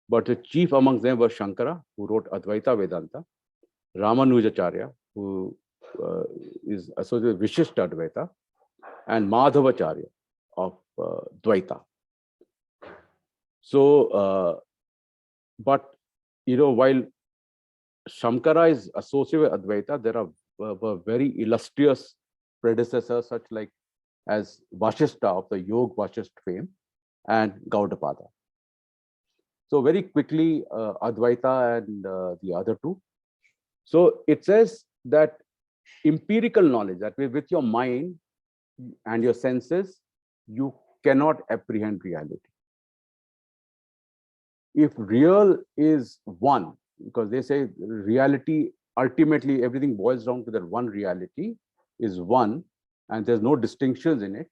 But the chief amongst them was Shankara, who wrote Advaita Vedanta, Ramanujacharya, who is associated with Vishishta Advaita, and Madhavacharya of Dvaita. So, but while Shankara is associated with Advaita, there are very illustrious predecessors, such like as Vashishta of the Yog Vashishta fame, and Gaudapada. So very quickly, Advaita and the other two. So it says that empirical knowledge, that with your mind and your senses, you cannot apprehend reality. If real is one, because they say reality, ultimately everything boils down to that one reality is one, and there's no distinctions in it.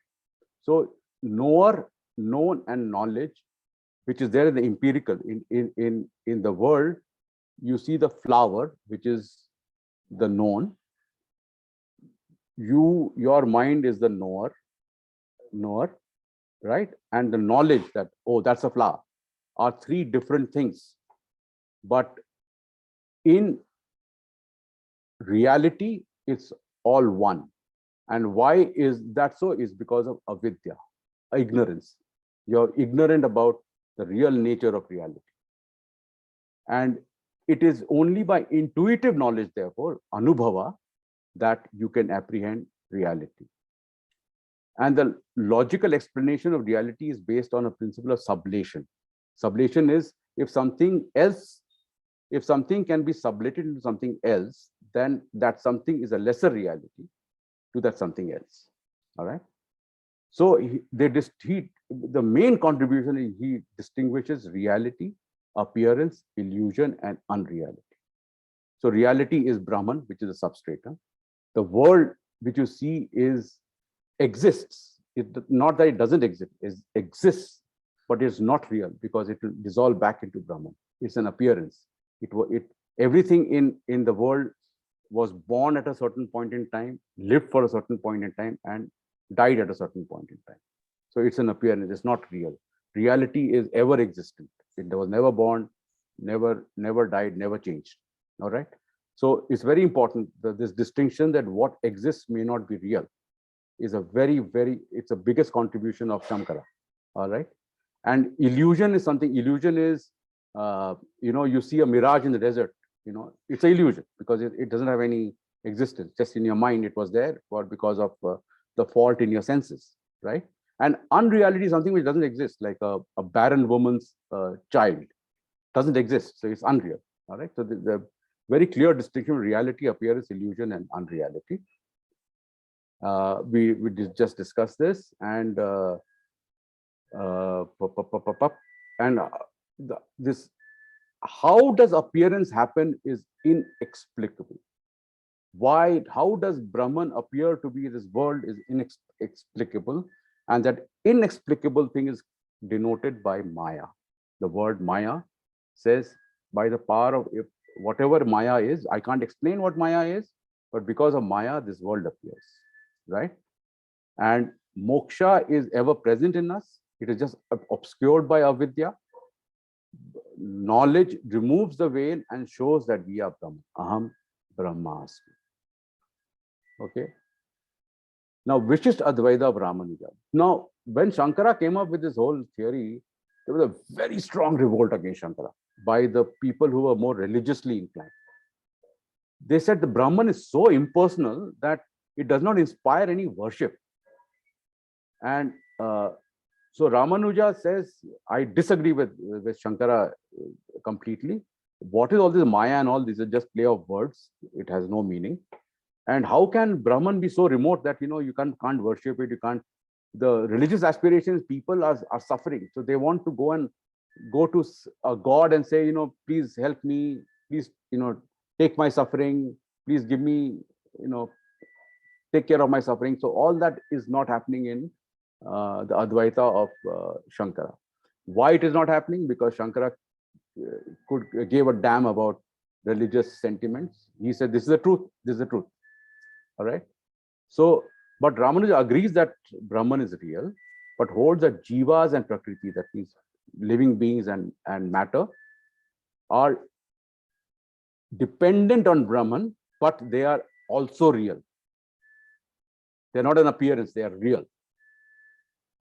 So knower, known, and knowledge which is there in the empirical. In the world, you see the flower, which is the known. Your mind is the knower, right? And the knowledge that, oh, that's a flower, are three different things. But in reality, it's all one. And why is that so? Is because of avidya, ignorance. You're ignorant about the real nature of reality. And it is only by intuitive knowledge, therefore, anubhava, that you can apprehend reality. And the logical explanation of reality is based on a principle of sublation. Sublation is if something can be sublated into something else, then that something is a lesser reality to that something else. All right. So the main contribution is he distinguishes reality, appearance, illusion, and unreality. So reality is Brahman, which is a substratum. The world which you see exists. Not that it doesn't exist, it exists, but it's not real because it will dissolve back into Brahman. It's an appearance. Everything in the world was born at a certain point in time, lived for a certain point in time, and died at a certain point in time. So it's an appearance, it's not real. Reality is ever existent. It was never born, never died, never changed. All right. So it's very important that this distinction that what exists may not be real is it's the biggest contribution of Shankara. All right. And illusion is something, illusion is, you see a mirage in the desert, it's an illusion because it doesn't have any existence. Just in your mind, it was there, but because of the fault in your senses, right? And unreality is something which doesn't exist, like a barren woman's child doesn't exist, so it's unreal. All right. So the very clear distinction: reality, appearance, illusion, and unreality. We just discussed this, and this how does appearance happen is inexplicable. How does Brahman appear to be this world is inexplicable, and that inexplicable thing is denoted by Maya. The word Maya says, by the power of whatever Maya is, I can't explain what Maya is, but because of Maya, this world appears, right? And moksha is ever present in us. It is just obscured by avidya. Knowledge removes the veil and shows that we are Brahman. Aham Brahmasmi. Okay. Now, Vishist Advaita Brahmanuja. Now, when Shankara came up with this whole theory, there was a very strong revolt against Shankara by the people who were more religiously inclined. They said the Brahman is so impersonal that it does not inspire any worship. And so Ramanuja says, I disagree with Shankara completely. What is all this Maya and all this is just play of words. It has no meaning. And how can Brahman be so remote that you can't worship it? You can't. The religious aspirations, people are suffering, so they want to go to a god and say, please help me, please, take my suffering, please give me, take care of my suffering. So all that is not happening in the Advaita of Shankara. Why it is not happening? Because Shankara gave a damn about religious sentiments. He said, this is the truth. This is the truth. All right. So, but Ramanuja agrees that Brahman is real, but holds that jivas and prakriti, that means living beings and matter, are dependent on Brahman, but they are also real. They're not an appearance, they are real.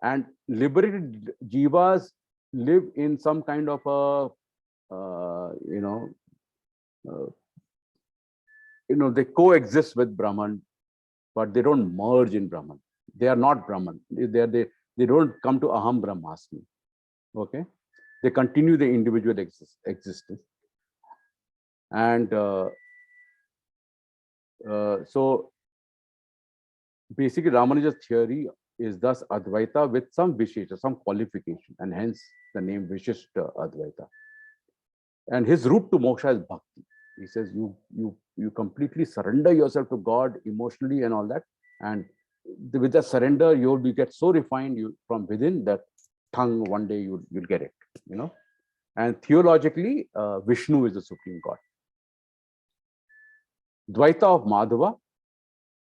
And liberated jivas live in some kind of they coexist with Brahman, but they don't merge in Brahman. They are not Brahman. They don't come to Aham Brahmasmi. Okay, they continue the individual existence. And so basically Ramanuja's theory is thus Advaita with some Vishesha, some qualification, and hence the name Vishishta Advaita. And his route to moksha is bhakti. He says you completely surrender yourself to God emotionally and all that, and with that surrender you get so refined from within that tongue, one day you'll get it, you know. And theologically, Vishnu is the supreme God. Dvaita of Madhava.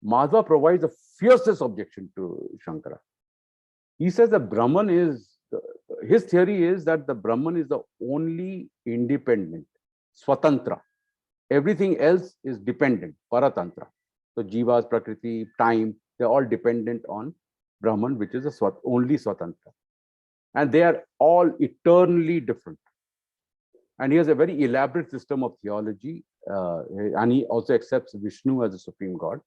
Madhava provides the fiercest objection to Shankara. He says that Brahman is, his theory is that the Brahman is the only independent, Swatantra. Everything else is dependent, Paratantra. So Jivas, Prakriti, time, they're all dependent on Brahman, which is the only Swatantra. And they are all eternally different. And he has a very elaborate system of theology, and he also accepts Vishnu as the supreme God.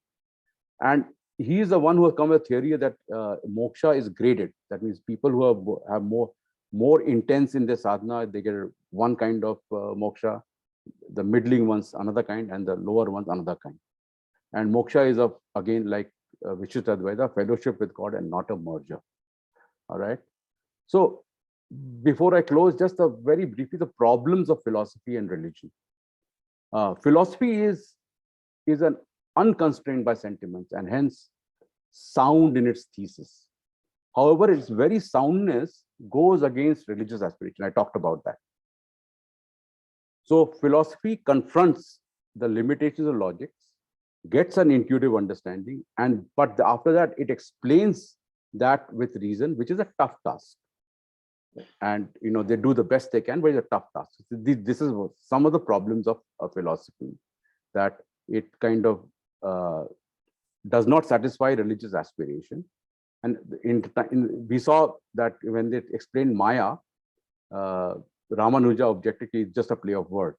And he is the one who has come with a theory that moksha is graded. That means people who have more intense in their sadhana, they get one kind of moksha, the middling ones another kind, and the lower ones another kind. And moksha is of, again, like Vishishtadvaita, fellowship with God and not a merger. All right. So before I close, just very briefly, the problems of philosophy and religion. Philosophy is an unconstrained by sentiments and hence sound in its thesis. However, its very soundness goes against religious aspiration. I talked about that. So philosophy confronts the limitations of logic, gets an intuitive understanding, but after that, it explains that with reason, which is a tough task. And they do the best they can, but it's a tough task. This is some of the problems of philosophy, that it kind of does not satisfy religious aspiration. And we saw that when they explained Maya, Ramanuja objected it's just a play of words,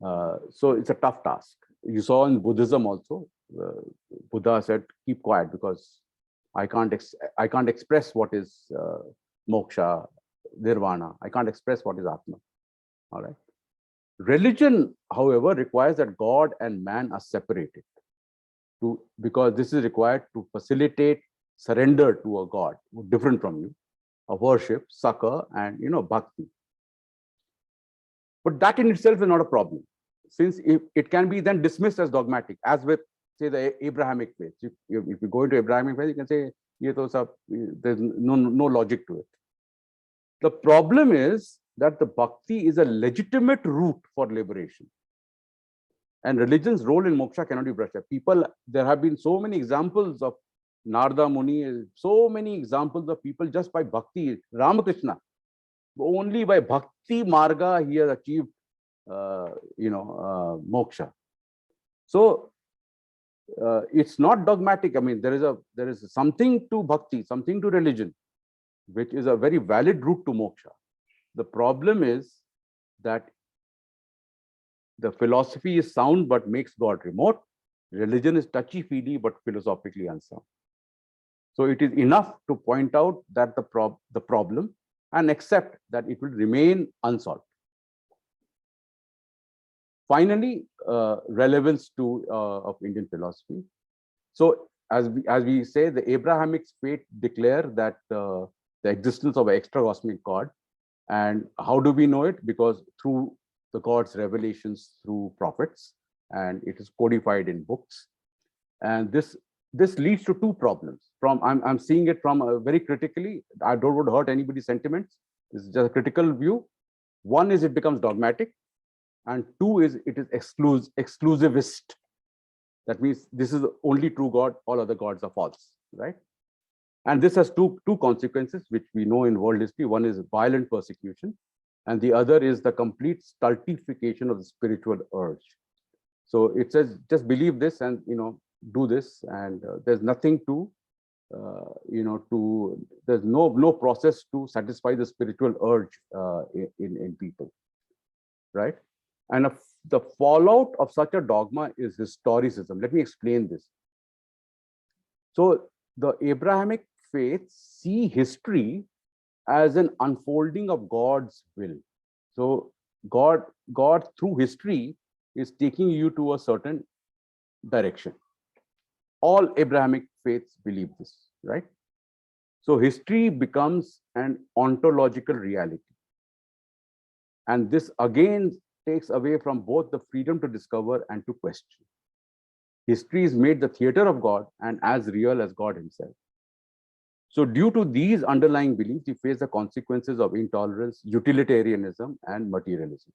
so it's a tough task. You saw in Buddhism also, Buddha said, keep quiet, because I can't express what is moksha, nirvana. I can't express what is Atma. All right. Religion, however, requires that God and man are separated, because this is required to facilitate surrender to a God different from you, a worship, succor, and bhakti. But that in itself is not a problem, since it can be then dismissed as dogmatic, as with, say, the Abrahamic faith. If you go into Abrahamic faith, you can say, there's no logic to it. The problem is that the bhakti is a legitimate route for liberation. And religion's role in moksha cannot be brushed up. There have been so many examples of Narada Muni, so many examples of people just by bhakti. Ramakrishna, only by bhakti marga he has achieved, moksha. So it's not dogmatic. I mean, there is something to bhakti, something to religion, which is a very valid route to moksha. The problem is that the philosophy is sound but makes God remote. Religion is touchy-feely but philosophically unsound. So it is enough to point out that the problem and accept that it will remain unsolved. Finally, relevance of Indian philosophy. So as we say, the Abrahamic faith declare that the existence of an extra cosmic God. And how do we know it? Because through the God's revelations through prophets, and it is codified in books. And this leads to two problems. I'm seeing it from very critically. I don't want to hurt anybody's sentiments. This is just a critical view. One is it becomes dogmatic, and two is it is exclusivist. That means this is the only true God, all other gods are false, right? And this has two consequences, which we know in world history. One is violent persecution, and the other is the complete stultification of the spiritual urge. So it says, just believe this and do this, and there's nothing to there's no process to satisfy the spiritual urge in people, right? And the fallout of such a dogma is historicism. Let me explain this. So the Abrahamic faiths see history as an unfolding of God's will. So God through history is taking you to a certain direction. All Abrahamic faiths believe this, right? So history becomes an ontological reality. And this again takes away from both the freedom to discover and to question. History is made the theater of God and as real as God himself. So due to these underlying beliefs, he faced the consequences of intolerance, utilitarianism, and materialism.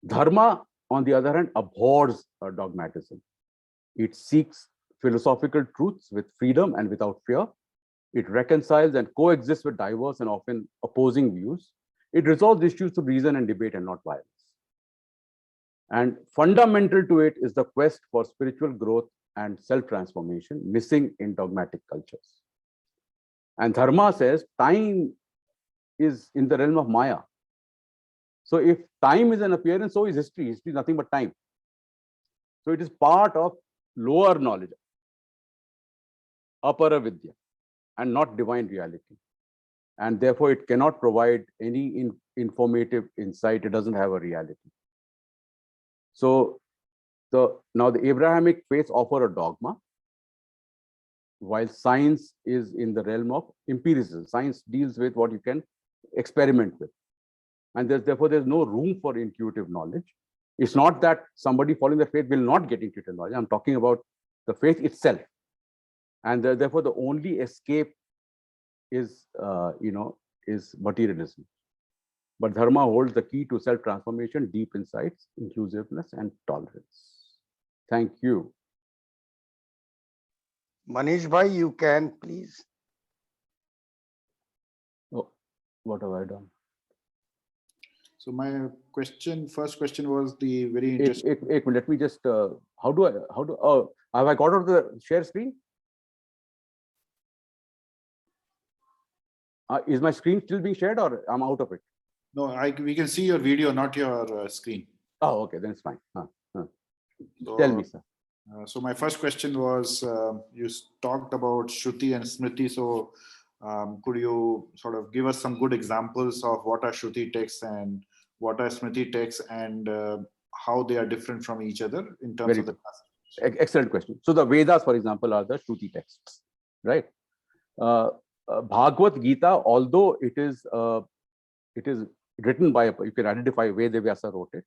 Dharma, on the other hand, abhors dogmatism. It seeks philosophical truths with freedom and without fear. It reconciles and coexists with diverse and often opposing views. It resolves issues through reason and debate and not violence. And fundamental to it is the quest for spiritual growth and self-transformation, missing in dogmatic cultures. And Dharma says time is in the realm of Maya. So if time is an appearance, so is history. History is nothing but time. So it is part of lower knowledge, apara vidya, and not divine reality. And therefore, it cannot provide any informative insight. It doesn't have a reality. So now the Abrahamic faiths offer a dogma, while science is in the realm of empiricism. Science deals with what you can experiment with. And therefore, there's no room for intuitive knowledge. It's not that somebody following the faith will not get intuitive knowledge. I'm talking about the faith itself. And therefore, the only escape is, is materialism. But Dharma holds the key to self-transformation, deep insights, inclusiveness, and tolerance. Thank you. Manish bhai, you can please. Oh, what have I done? So my first question was the very interesting. Let me just, have I got out of the share screen? Is my screen still being shared or I'm out of it? No, we can see your video, not your screen. Oh, okay, then it's fine. So, Tell me, sir. So my first question was, you talked about Shruti and Smriti. So could you sort of give us some good examples of what are Shruti texts and what are Smriti texts, and how they are different from each other in terms of the classification? Excellent question. So the Vedas, for example, are the Shruti texts, right? Bhagavad Gita, although it is written by, you can identify Veda Vyasa wrote it,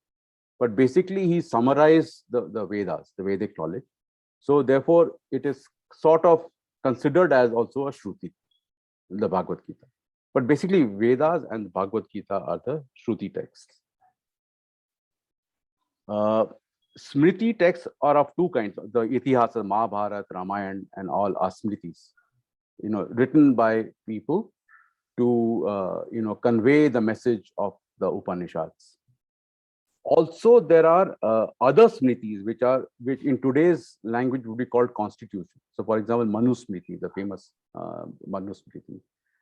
but basically he summarized the Vedas, the Vedic knowledge. So therefore, it is sort of considered as also a Shruti, the Bhagavad Gita. But basically, Vedas and Bhagavad Gita are the Shruti texts. Smriti texts are of two kinds. The Itihasa, Mahabharata, Ramayana, and all are Smritis, written by people to, convey the message of the Upanishads. Also, there are other Smritis, which in today's language would be called constitution. So, for example, Manusmriti, the famous Manusmriti.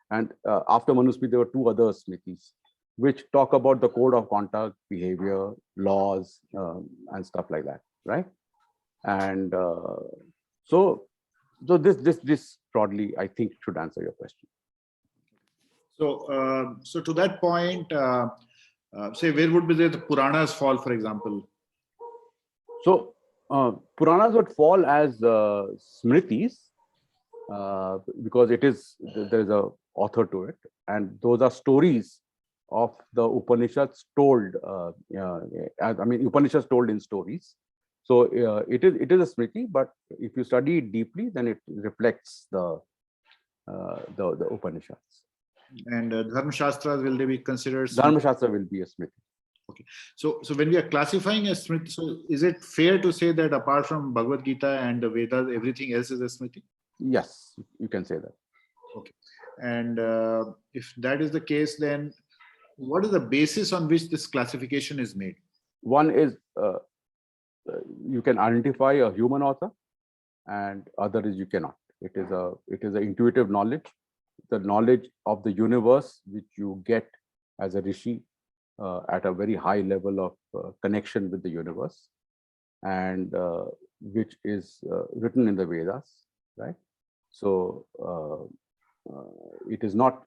And after Manusmriti, there were two other Smritis, which talk about the code of conduct, behavior, laws, and stuff like that, right? And so this broadly, I think, should answer your question. So, so to that point, say where would be the Puranas fall, for example? So Puranas would fall as Smritis because there is a author to it, and those are stories of the Upanishads told. Upanishads told in stories. So it is a Smriti, but if you study it deeply, then it reflects the Upanishads. And Dharma Shastras, will they be considered? Dharma Shastra will be a Smriti. Okay. So when we are classifying a Smriti, so is it fair to say that apart from Bhagavad Gita and the Vedas, everything else is a Smriti? Yes, you can say that. Okay. And if that is the case, then what is the basis on which this classification is made? One is you can identify a human author, and other is you cannot. It is a intuitive knowledge, the knowledge of the universe which you get as a rishi at a very high level of connection with the universe, and which is written in the Vedas, right? So it's not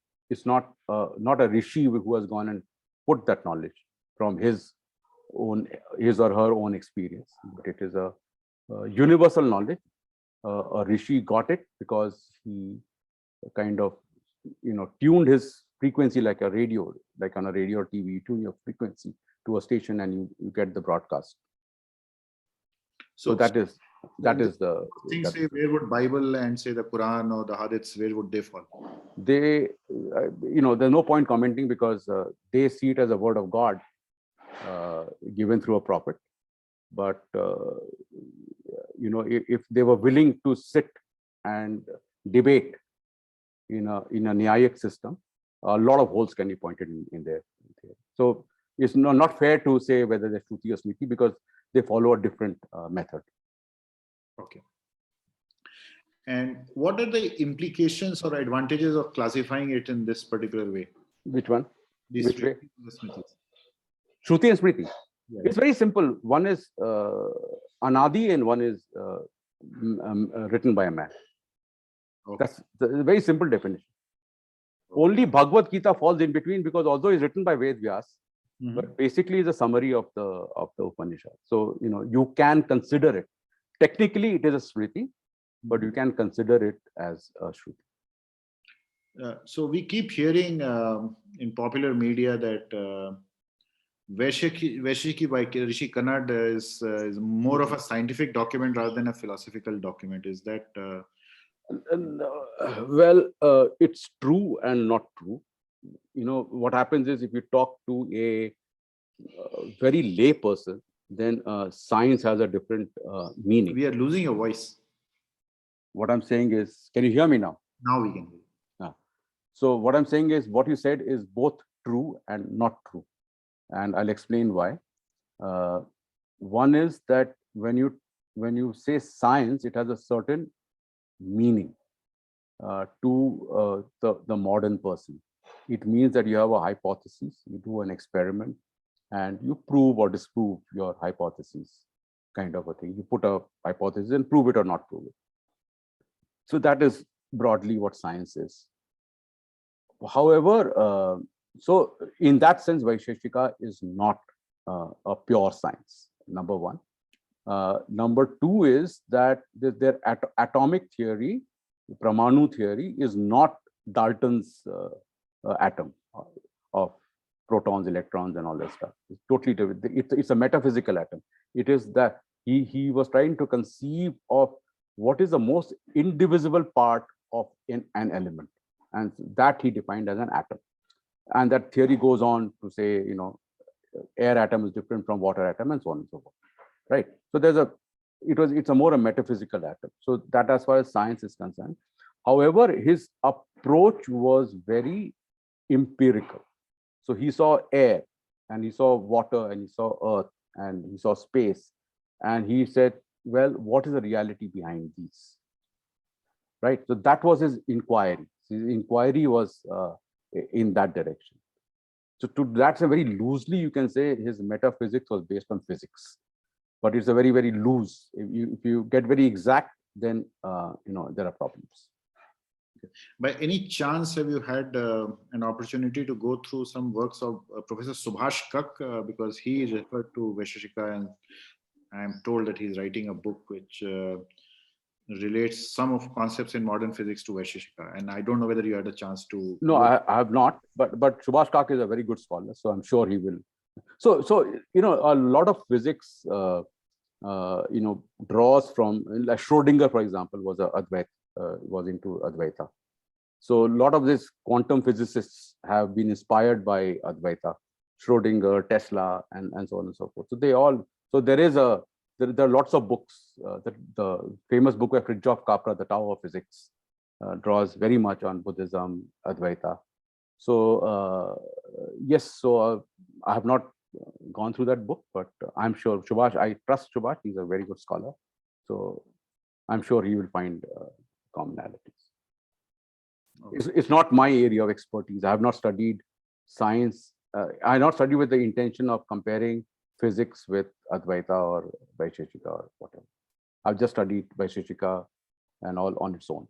a rishi who has gone and put that knowledge from his or her own experience, but it is a universal knowledge. A rishi got it because he kind of tuned his frequency like a radio, like on a radio or TV. You tune your frequency to a station and you get the broadcast. So that is the things that say, where would Bible and say the Quran or the Hadiths, where would they fall? they there's no point commenting because they see it as a word of God given through a prophet. But if they were willing to sit and debate in a Nyayic system, a lot of holes can be pointed in there. So it's not fair to say whether they're Shruti or Smriti because they follow a different method. Okay. And what are the implications or advantages of classifying it in this particular way? Which one? These Which way? the Smritis. Shruti and Smriti. Yeah. It's very simple. One is Anadi and one is written by a man. Okay. That's the very simple definition. Only Bhagavad Gita falls in between because although it's written by Ved Vyas, but basically is a summary of the Upanishad. So you can consider it. Technically, it is a Smriti, but you can consider it as a Shruti. So we keep hearing in popular media that Vaishiki by Rishi Kannad is more of a scientific document rather than a philosophical document. Is that? Well, it's true and not true. What happens is if you talk to a very lay person, then science has a different meaning. We are losing your voice. What I'm saying is, can you hear me now? Now we can hear. So what I'm saying is what you said is both true and not true. And I'll explain why. One is that when you say science, it has a certain meaning to the modern person. It means that you have a hypothesis, you do an experiment, and you prove or disprove your hypothesis, kind of a thing. You put a hypothesis and prove it or not prove it. So that is broadly what science is. However, so in that sense, Vaisheshika is not a pure science, number one. Number two is that their atomic theory, Pramanu theory, is not Dalton's atom of protons, electrons, and all that stuff. It's totally different. It's a metaphysical atom. It is that he was trying to conceive of what is the most indivisible part of an element, and that he defined as an atom. And that theory goes on to say, air atom is different from water atom, and so on and so forth. Right. So it's a more a metaphysical atom. So that as far as science is concerned. However, his approach was very empirical. So he saw air, and he saw water, and he saw earth, and he saw space. And he said, well, what is the reality behind these? Right. So that was his inquiry. His inquiry was in that direction. So that's a very loosely, you can say his metaphysics was based on physics, but it's a very, very loose. If you get very exact, then there are problems. By any chance, have you had an opportunity to go through some works of Professor Subhash Kak, because he referred to Vaisheshika, and I'm told that he's writing a book which relates some of concepts in modern physics to Vaisheshika, and I don't know whether you had a chance to. No, I have not, but Subhash Kak is a very good scholar, so I'm sure he will. So a lot of physics draws from, like Schrodinger, for example, was was into Advaita. So a lot of these quantum physicists have been inspired by Advaita, Schrodinger, Tesla, and so on and so forth. So there are lots of books. The famous book by Fritjof Capra, The Tao of Physics, draws very much on Buddhism, Advaita. So yes, so I have not gone through that book, but I'm sure Subhash, I trust Subhash, he's a very good scholar. So I'm sure he will find commonalities. Okay. It's not my area of expertise. I have not studied science. I have not studied with the intention of comparing physics with Advaita or Vaisheshika or whatever. I've just studied Vaisheshika and all on its own.